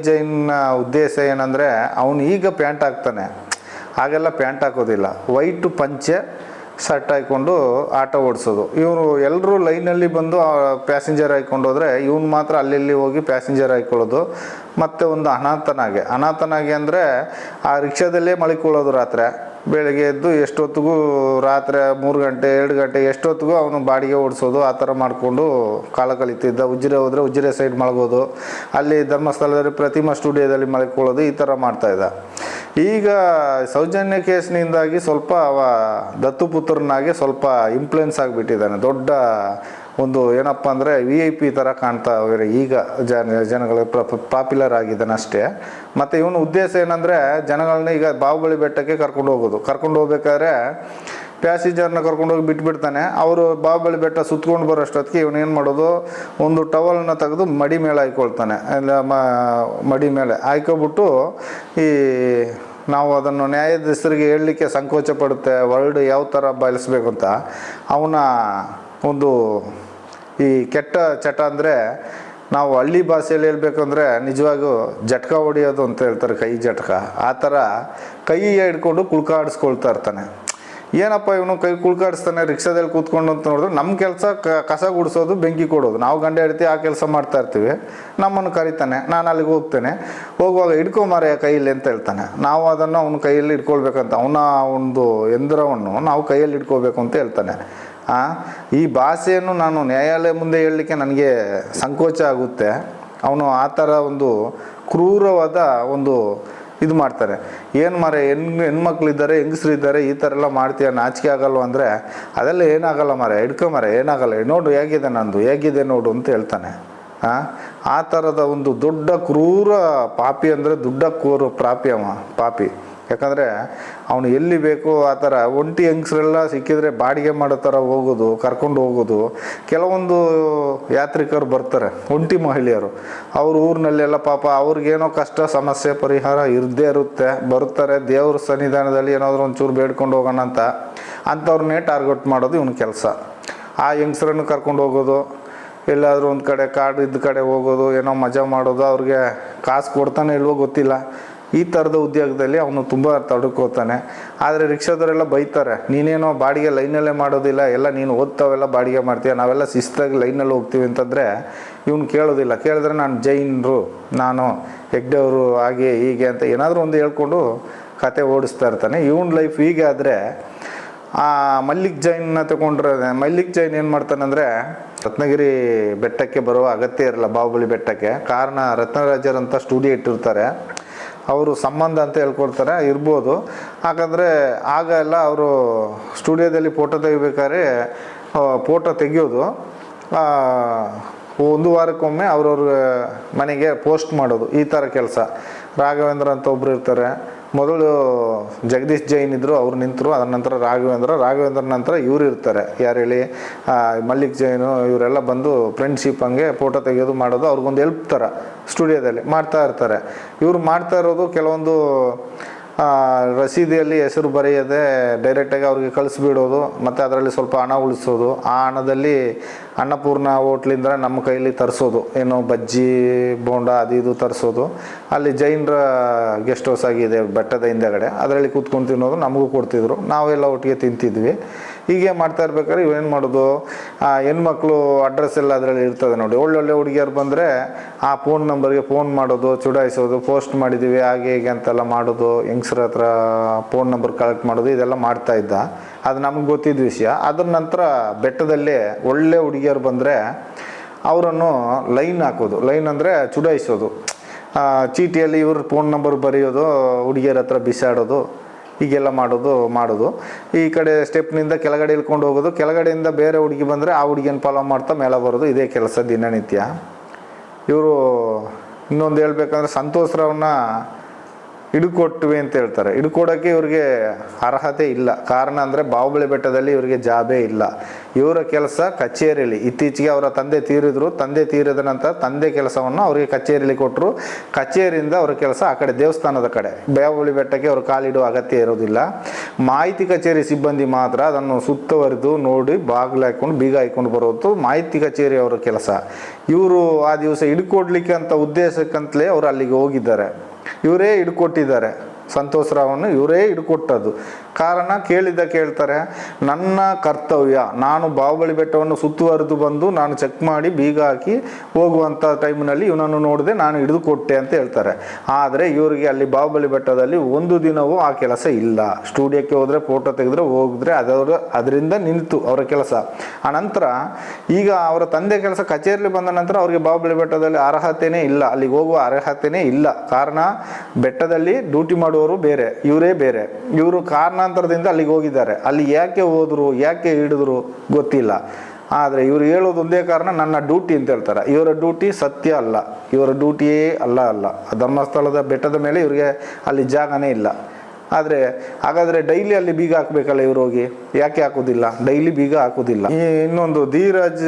ಜೈನ್ನ ಉದ್ದೇಶ ಏನಂದರೆ, ಅವನು ಈಗ ಪ್ಯಾಂಟ್ ಹಾಕ್ತಾನೆ, ಹಾಗೆಲ್ಲ ಪ್ಯಾಂಟ್ ಹಾಕೋದಿಲ್ಲ, ವೈಟು ಪಂಚೆ ಶರ್ಟ್ ಹಾಕ್ಕೊಂಡು ಆಟೋ ಓಡಿಸೋದು. ಇವರು ಎಲ್ಲರೂ ಲೈನಲ್ಲಿ ಬಂದು ಪ್ಯಾಸೆಂಜರ್ ಹಾಕ್ಕೊಂಡು ಹೋದರೆ ಇವನು ಮಾತ್ರ ಅಲ್ಲಿ ಹೋಗಿ ಪ್ಯಾಸೆಂಜರ್ ಹಾಕ್ಕೊಳ್ಳೋದು. ಮತ್ತು ಒಂದು ಅನಾಥನಾಗೆ ಅಂದರೆ ಆ ರಿಕ್ಷಾದಲ್ಲೇ ಮಲ್ಕೊಳ್ಳೋದು. ರಾತ್ರಿ ಬೆಳಗ್ಗೆ ಎದ್ದು ಎಷ್ಟೊತ್ತಿಗೂ, ರಾತ್ರಿ 3 ಗಂಟೆ 2 ಗಂಟೆ ಎಷ್ಟೊತ್ತಿಗೂ ಅವನು ಬಾಡಿಗೆ ಓಡಿಸೋದು. ಆ ಥರ ಮಾಡಿಕೊಂಡು ಕಾಲ ಕಳೀತಿದ್ದ. ಉಜಿರೆ ಹೋದರೆ ಉಜಿರೆ ಸೈಡ್ ಮಲಗೋದು, ಅಲ್ಲಿ ಧರ್ಮಸ್ಥಳದಲ್ಲಿ ಪ್ರತಿಮಾ ಸ್ಟುಡಿಯೋದಲ್ಲಿ ಮಲ್ಕೊಳ್ಳೋದು, ಈ ಥರ ಮಾಡ್ತಾಯಿದ್ದ. ಈಗ ಸೌಜನ್ಯ ಕೇಸ್ನಿಂದಾಗಿ ಸ್ವಲ್ಪ ಅವ ದತ್ತುಪುತ್ರನಾಗಿ ಸ್ವಲ್ಪ ಇನ್ಫ್ಲುಯೆನ್ಸ್ ಆಗಿಬಿಟ್ಟಿದ್ದಾನೆ. ದೊಡ್ಡ ಒಂದು ಏನಪ್ಪ ಅಂದರೆ VIP ಥರ ಕಾಣ್ತಾ ಈಗ ಜನಗಳ ಪಾಪ್ಯುಲರ್ ಆಗಿದ್ದಾನೆ ಅಷ್ಟೇ. ಮತ್ತು ಇವನ ಉದ್ದೇಶ ಏನಂದರೆ, ಜನಗಳನ್ನ ಈಗ ಬಾಹುಬಲಿ ಬೆಟ್ಟಕ್ಕೆ ಕರ್ಕೊಂಡು ಹೋಗ್ಬೇಕಾದ್ರೆ ಪ್ಯಾಸೆಂಜರ್ನ ಕರ್ಕೊಂಡೋಗಿ ಬಿಟ್ಬಿಡ್ತಾನೆ. ಅವರು ಬಾಹುಬಲಿ ಬೆಟ್ಟ ಸುತ್ಕೊಂಡು ಬರೋಷ್ಟೊತ್ತಿಗೆ ಇವನೇನು ಮಾಡೋದು, ಒಂದು ಟವಲ್ನ ತೆಗೆದು ಮಡಿ ಮೇಲೆ ಹಾಕ್ಕೊಳ್ತಾನೆ. ಇಲ್ಲ ಮಡಿ ಮೇಲೆ ಹಾಕ್ಕೊಬಿಟ್ಟು, ಈ ನಾವು ಅದನ್ನು ನ್ಯಾಯಾಧೀಶರಿಗೆ ಹೇಳಲಿಕ್ಕೆ ಸಂಕೋಚ ಪಡುತ್ತೆ, ವರ್ಡ್ ಯಾವ ಥರ ಬಳಸಬೇಕು ಅಂತ. ಅವನ ಒಂದು ಈ ಕೆಟ್ಟ ಚಟ ಅಂದರೆ, ನಾವು ಹಳ್ಳಿ ಭಾಷೆಯಲ್ಲಿ ಹೇಳ್ಬೇಕಂದ್ರೆ ನಿಜವಾಗೂ ಜಟ್ಕ ಹೊಡಿಯೋದು ಅಂತ ಹೇಳ್ತಾರೆ, ಕೈ ಜಟ್ಕ. ಆ ಥರ ಕೈ ಹಿಡ್ಕೊಂಡು ಕುಳ್ಕಾಡಿಸ್ಕೊಳ್ತಾ ಇರ್ತಾನೆ. ಏನಪ್ಪ ಇವನು ಕೈ ಕುಳ್ಕಾಡಿಸ್ತಾನೆ ರಿಕ್ಷಾದಲ್ಲಿ ಕೂತ್ಕೊಂಡು ಅಂತ ನೋಡಿದ್ರೆ, ನಮ್ಮ ಕೆಲಸ ಕಸ ಗುಡಿಸೋದು, ಬೆಂಕಿ ಕೊಡೋದು. ನಾವು ಗಂಡ ಹೆಂಡತಿ ಆ ಕೆಲಸ ಮಾಡ್ತಾ ಇರ್ತೀವಿ. ನಮ್ಮನ್ನು ಕರಿತಾನೆ, ನಾನು ಅಲ್ಲಿಗೆ ಹೋಗ್ತೇನೆ. ಹೋಗುವಾಗ ಹಿಡ್ಕೊಂಬಾರೆ ಕೈಯಲ್ಲಿ ಅಂತ ಹೇಳ್ತಾನೆ. ನಾವು ಅದನ್ನು ಅವನ ಕೈಯಲ್ಲಿ ಹಿಡ್ಕೊಳ್ಬೇಕಂತ, ಅವನ ಒಂದು ಯಂತ್ರವನ್ನು ನಾವು ಕೈಯಲ್ಲಿ ಹಿಡ್ಕೋಬೇಕು ಅಂತ ಹೇಳ್ತಾನೆ. ಈ ಭಾಷೆಯನ್ನು ನಾನು ನ್ಯಾಯಾಲಯ ಮುಂದೆ ಹೇಳಲಿಕ್ಕೆ ನನಗೆ ಸಂಕೋಚ ಆಗುತ್ತೆ. ಅವನು ಆ ಥರ ಒಂದು ಕ್ರೂರವಾದ ಒಂದು ಇದು ಮಾಡ್ತಾರೆ. ಏನು ಮಾರೆ ಹೆಣ್ಮಕ್ಳಿದ್ದಾರೆ, ಹೆಂಗಸ್ರಿದ್ದಾರೆ, ಈ ಥರ ಎಲ್ಲ ಮಾಡ್ತೀಯ, ನಾಚಿಕೆ ಆಗಲ್ವ ಅಂದರೆ ಅದೆಲ್ಲ ಏನಾಗಲ್ಲ ಮಾರೆ, ಹಿಡ್ಕೊಂಬಾರೆ, ಏನಾಗಲ್ಲ, ನೋಡು ಹೇಗಿದೆ ನಂದು, ಹೇಗಿದೆ ನೋಡು ಅಂತ ಹೇಳ್ತಾನೆ. ಆ ಥರದ ಒಂದು ದೊಡ್ಡ ಕ್ರೂರ ಪಾಪಿ ಅಂದರೆ ದೊಡ್ಡ ಕ್ರೂರ ಪಾಪಿ. ಯಾಕಂದರೆ ಅವನು ಎಲ್ಲಿ ಬೇಕೋ ಆ ಥರ ಒಂಟಿ ಹೆಂಗಸ್ರೆಲ್ಲ ಸಿಕ್ಕಿದ್ರೆ ಬಾಡಿಗೆ ಮಾಡೋ ಥರ ಹೋಗೋದು, ಕರ್ಕೊಂಡು ಹೋಗೋದು. ಕೆಲವೊಂದು ಯಾತ್ರಿಕರು ಬರ್ತಾರೆ, ಒಂಟಿ ಮಹಿಳೆಯರು, ಅವ್ರ ಊರಿನಲ್ಲೆಲ್ಲ ಪಾಪ ಅವ್ರಿಗೇನೋ ಕಷ್ಟ ಸಮಸ್ಯೆ ಪರಿಹಾರ ಇರದೇ ಇರುತ್ತೆ, ಬರ್ತಾರೆ ದೇವ್ರ ಸನ್ನಿಧಾನದಲ್ಲಿ ಏನಾದರೂ ಒಂಚೂರು ಬೇಡ್ಕೊಂಡು ಹೋಗೋಣ ಅಂತ, ಅಂಥವ್ರನ್ನೇ ಟಾರ್ಗೆಟ್ ಮಾಡೋದು ಇವನ ಕೆಲಸ. ಆ ಹೆಂಗಸ್ರನ್ನು ಕರ್ಕೊಂಡು ಹೋಗೋದು, ಎಲ್ಲಾದರೂ ಒಂದು ಕಡೆ ಕಾಡು ಇದ್ದ ಕಡೆ ಹೋಗೋದು, ಏನೋ ಮಜಾ ಮಾಡೋದು, ಅವ್ರಿಗೆ ಕಾಸು ಕೊಡ್ತಾನೆ ಇಲ್ವೋ ಗೊತ್ತಿಲ್ಲ. ಈ ಥರದ ಉದ್ಯೋಗದಲ್ಲಿ ಅವನು ತುಂಬ ತೊಡಕೋತಾನೆ. ಆದರೆ ರಿಕ್ಷಾದವರೆಲ್ಲ ಬೈತಾರೆ, ನೀನೇನೋ ಬಾಡಿಗೆ ಲೈನಲ್ಲೇ ಮಾಡೋದಿಲ್ಲ, ಎಲ್ಲ ನೀನು ಓದ್ತಾವೆಲ್ಲ ಬಾಡಿಗೆ ಮಾಡ್ತೀಯ, ನಾವೆಲ್ಲ ಶಿಸ್ತಾಗಿ ಲೈನಲ್ಲಿ ಹೋಗ್ತೀವಿ ಅಂತಂದರೆ ಇವನು ಕೇಳೋದಿಲ್ಲ. ಕೇಳಿದ್ರೆ ನಾನು ಜೈನರು, ನಾನು ಹೆಗ್ಡೆಯವರು, ಹಾಗೆ ಹೀಗೆ ಅಂತ ಏನಾದರೂ ಒಂದು ಹೇಳ್ಕೊಂಡು ಕತೆ ಓಡಿಸ್ತಾ ಇರ್ತಾನೆ. ಇವನ ಲೈಫ್ ಹೀಗೆ ಆದರೆ ಆ ಮಲ್ಲಿಕ್ ಜೈನ್ನ ತಗೊಂಡ್ರೆ, ಮಲ್ಲಿಕ್ ಜೈನ್ ಏನು ಮಾಡ್ತಾನಂದರೆ ರತ್ನಗಿರಿ ಬೆಟ್ಟಕ್ಕೆ ಬರುವ ಅಗತ್ಯ ಇರಲ್ಲ, ಬಾಹುಬಲಿ ಬೆಟ್ಟಕ್ಕೆ. ಕಾರಣ ರತ್ನರಾಜರಂತ ಸ್ಟುಡಿಯೋ ಇಟ್ಟಿರ್ತಾರೆ, ಅವರು ಸಂಬಂಧ ಅಂತ ಹೇಳ್ಕೊಡ್ತಾರೆ, ಇರ್ಬೋದು. ಯಾಕಂದರೆ ಆಗ ಎಲ್ಲ ಅವರು ಸ್ಟುಡಿಯೋದಲ್ಲಿ ಫೋಟೋ ತೆಗಿಬೇಕಾದ್ರೆ ಫೋಟೋ ತೆಗಿಯೋದು ಒಂದು ವಾರಕ್ಕೊಮ್ಮೆ ಅವ್ರವ್ರ ಮನೆಗೆ ಪೋಸ್ಟ್ ಮಾಡೋದು, ಈ ಥರ ಕೆಲಸ. ರಾಘವೇಂದ್ರ ಅಂತ ಒಬ್ಬರು ಇರ್ತಾರೆ, ಮೊದಲು ಜಗದೀಶ್ ಜೈನ್ ಇದ್ದರು, ಅವ್ರು ನಿಂತರು. ಅದರ ನಂತರ ರಾಘವೇಂದ್ರ ನಂತರ ಇವರು ಇರ್ತಾರೆ, ಯಾರು ಹೇಳಿ, ಮಲ್ಲಿಕ್ ಜೈನು, ಇವರೆಲ್ಲ ಬಂದು ಫ್ರೆಂಡ್ಶಿಪ್ ಹಂಗೆ ಫೋಟೋ ತೆಗೆಯೋದು ಮಾಡೋದು, ಅವ್ರಿಗೊಂದು ಹೆಲ್ಪ್ ಥರ ಸ್ಟುಡಿಯೋದಲ್ಲಿ ಮಾಡ್ತಾ ಇರ್ತಾರೆ. ಇವರು ಮಾಡ್ತಾ ಇರೋದು ಕೆಲವೊಂದು ರಸೀದಿಯಲ್ಲಿ ಹೆಸರು ಬರೆಯದೆ ಡೈರೆಕ್ಟಾಗಿ ಅವ್ರಿಗೆ ಕಳಿಸ್ಬಿಡೋದು, ಮತ್ತು ಅದರಲ್ಲಿ ಸ್ವಲ್ಪ ಹಣ ಉಳಿಸೋದು. ಆ ಹಣದಲ್ಲಿ ಅನ್ನಪೂರ್ಣ ಹೋಟ್ಲಿಂದ ನಮ್ಮ ಕೈಲಿ ತರಿಸೋದು, ಏನೋ ಬಜ್ಜಿ ಬೋಂಡ ಅದು ಇದು ತರಿಸೋದು. ಅಲ್ಲಿ ಜೈನರ ಗೆಸ್ಟ್ ಹೌಸ್ ಆಗಿದೆ ಬೆಟ್ಟದ ಹಿಂದೆಗಡೆ, ಅದರಲ್ಲಿ ಕೂತ್ಕೊಂಡು ತಿನ್ನೋದು, ನಮಗೂ ಕೊಡ್ತಿದ್ರು, ನಾವೆಲ್ಲ ಒಟ್ಟಿಗೆ ತಿಂತಿದ್ವಿ. ಹೀಗೆ ಮಾಡ್ತಾ ಇರ್ಬೇಕಾದ್ರೆ ಇವೇನು ಮಾಡೋದು, ಹೆಣ್ಮಕ್ಳು ಅಡ್ರೆಸ್ ಎಲ್ಲ ಅದರಲ್ಲಿ ಇರ್ತದೆ ನೋಡಿ. ಒಳ್ಳೊಳ್ಳೆ ಹುಡುಗಿಯರು ಬಂದರೆ ಆ ಫೋನ್ ನಂಬರ್ಗೆ ಫೋನ್ ಮಾಡೋದು, ಚುಡಾಯಿಸೋದು, ಪೋಸ್ಟ್ ಮಾಡಿದ್ದೀವಿ ಹಾಗೆ ಹೀಗೆ ಅಂತೆಲ್ಲ ಮಾಡೋದು, ಹೆಂಗಸ್ರ ಹತ್ರ ಫೋನ್ ನಂಬರ್ ಕಲೆಕ್ಟ್ ಮಾಡೋದು, ಇದೆಲ್ಲ ಮಾಡ್ತಾ ಇದ್ದ. ಅದು ನಮಗೆ ಗೊತ್ತಿದ್ದ ವಿಷಯ. ಅದ್ರ ನಂತರ ಬೆಟ್ಟದಲ್ಲೇ ಒಳ್ಳೆ ಹುಡುಗಿಯರು ಬಂದರೆ ಅವರನ್ನು ಲೈನ್ ಹಾಕೋದು, ಲೈನ್ ಅಂದರೆ ಚುಡಾಯಿಸೋದು, ಚೀಟಿಯಲ್ಲಿ ಇವ್ರ ಫೋನ್ ನಂಬರ್ ಬರೆಯೋದು, ಹುಡುಗಿಯರ ಹತ್ರ ಬಿಸಾಡೋದು, ಹೀಗೆಲ್ಲ ಮಾಡೋದು. ಈ ಕಡೆ ಸ್ಟೆಪ್ನಿಂದ ಕೆಳಗಡೆ ಇಳ್ಕೊಂಡು ಹೋಗೋದು, ಕೆಳಗಡೆಯಿಂದ ಬೇರೆ ಹುಡುಗಿ ಬಂದರೆ ಆ ಹುಡುಗಿಯನ್ನು ಫಾಲೋ ಮಾಡ್ತಾ ಮೇಲೆ ಬರೋದು, ಇದೇ ಕೆಲಸ ದಿನನಿತ್ಯ. ಇವರು ಇನ್ನೊಂದು ಹೇಳ್ಬೇಕಂದ್ರೆ ಸಂತೋಷ್ ರಾವ್ನ ಹಿಡ್ಕೊಟ್ವಿ ಅಂತ ಹೇಳ್ತಾರೆ. ಹಿಡ್ಕೊಡೋಕ್ಕೆ ಇವ್ರಿಗೆ ಅರ್ಹತೆ ಇಲ್ಲ. ಕಾರಣ ಅಂದರೆ ಬಾಹುಬಲಿ ಬೆಟ್ಟದಲ್ಲಿ ಇವರಿಗೆ ಜಾಬೇ ಇಲ್ಲ. ಇವರ ಕೆಲಸ ಕಚೇರಿಯಲ್ಲಿ. ಇತ್ತೀಚೆಗೆ ಅವರ ತಂದೆ ತೀರಿದ್ರು, ತಂದೆ ತೀರಿದ ನಂತರ ತಂದೆ ಕೆಲಸವನ್ನು ಅವರಿಗೆ ಕಚೇರಿಯಲ್ಲಿ ಕೊಟ್ಟರು. ಕಚೇರಿಯಿಂದ ಅವರ ಕೆಲಸ ಆ ಕಡೆ ದೇವಸ್ಥಾನದ ಕಡೆ. ಬಾಹುಬಲಿ ಬೆಟ್ಟಕ್ಕೆ ಅವರು ಕಾಲಿಡುವ ಅಗತ್ಯ ಇರೋದಿಲ್ಲ. ಮಾಹಿತಿ ಕಚೇರಿ ಸಿಬ್ಬಂದಿ ಮಾತ್ರ ಅದನ್ನು ಸುತ್ತುವರಿದು ನೋಡಿ ಬಾಗಿಲು ಹಾಕ್ಕೊಂಡು ಬೀಗ ಹಾಕ್ಕೊಂಡು ಬರೋದು ಮಾಹಿತಿ ಕಚೇರಿ ಅವರ ಕೆಲಸ. ಇವರು ಆ ದಿವಸ ಹಿಡ್ಕೊಡ್ಲಿಕ್ಕೆ ಅಂತ ಉದ್ದೇಶಕ್ಕಂತಲೇ ಅವರು ಅಲ್ಲಿಗೆ ಹೋಗಿದ್ದಾರೆ. ಇವರೇ ಹಿಡ್ಕೊಟ್ಟಿದ್ದಾರೆ, ಸಂತೋಷ್ ರಾವನ್ನು ಇವರೇ ಹಿಡ್ಕೊಟ್ಟದ್ದು. ಕಾರಣ ಕೇಳ್ತಾರೆ, ನನ್ನ ಕರ್ತವ್ಯ, ನಾನು ಬಾಹುಬಲಿ ಬೆಟ್ಟವನ್ನು ಸುತ್ತುವರೆದು ಬಂದು ನಾನು ಚೆಕ್ ಮಾಡಿ ಬೀಗ ಹಾಕಿ ಹೋಗುವಂಥ ಟೈಮ್ನಲ್ಲಿ ಇವನನ್ನು ನೋಡಿದೆ, ನಾನು ಹಿಡಿದುಕೊಟ್ಟೆ ಅಂತ ಹೇಳ್ತಾರೆ. ಆದರೆ ಇವರಿಗೆ ಅಲ್ಲಿ ಬಾಹುಬಲಿ ಬೆಟ್ಟದಲ್ಲಿ ಒಂದು ದಿನವೂ ಆ ಕೆಲಸ ಇಲ್ಲ. ಸ್ಟುಡಿಯೋಕ್ಕೆ ಹೋದರೆ ಫೋಟೋ ತೆಗೆದ್ರೆ ಹೋಗಿದ್ರೆ ಅದರಿಂದ ನಿಂತು ಅವರ ಕೆಲಸ. ಆನಂತರ ಈಗ ಅವರ ತಂದೆ ಕೆಲಸ ಕಚೇರಿಯಲ್ಲಿ ಬಂದ ನಂತರ ಅವರಿಗೆ ಬಾಹುಬಲಿ ಬೆಟ್ಟದಲ್ಲಿ ಅರ್ಹತೆಯೇ ಇಲ್ಲ, ಅಲ್ಲಿಗೆ ಹೋಗುವ ಅರ್ಹತೆಯೇ ಇಲ್ಲ. ಕಾರಣ ಬೆಟ್ಟದಲ್ಲಿ ಡ್ಯೂಟಿ ಮಾಡುವವರು ಬೇರೆ, ಇವರೇ ಬೇರೆ. ಇವರು ಕಾರಣಾಂತರದಿಂದ ಅಲ್ಲಿಗೆ ಹೋಗಿದ್ದಾರೆ. ಅಲ್ಲಿ ಯಾಕೆ ಹೋದ್ರು, ಯಾಕೆ ಹಿಡಿದ್ರು ಗೊತ್ತಿಲ್ಲ. ಆದರೆ ಇವರು ಹೇಳೋದು ಒಂದೇ ಕಾರಣ, ನನ್ನ ಡ್ಯೂಟಿ ಅಂತ ಹೇಳ್ತಾರೆ. ಇವರ ಡ್ಯೂಟಿ ಸತ್ಯ ಅಲ್ಲ, ಇವರ ಡ್ಯೂಟಿಯೇ ಅಲ್ಲ. ಧರ್ಮಸ್ಥಳದ ಬೆಟ್ಟದ ಮೇಲೆ ಇವರಿಗೆ ಅಲ್ಲಿ ಜಾಗನೇ ಇಲ್ಲ. ಆದರೆ ಹಾಗಾದರೆ ಡೈಲಿ ಅಲ್ಲಿ ಬೀಗ ಹಾಕಬೇಕಲ್ಲ ಇವರು ಹೋಗಿ, ಯಾಕೆ ಹಾಕೋದಿಲ್ಲ? ಡೈಲಿ ಬೀಗ ಹಾಕೋದಿಲ್ಲ. ಇನ್ನೊಂದು ಧೀರಜ್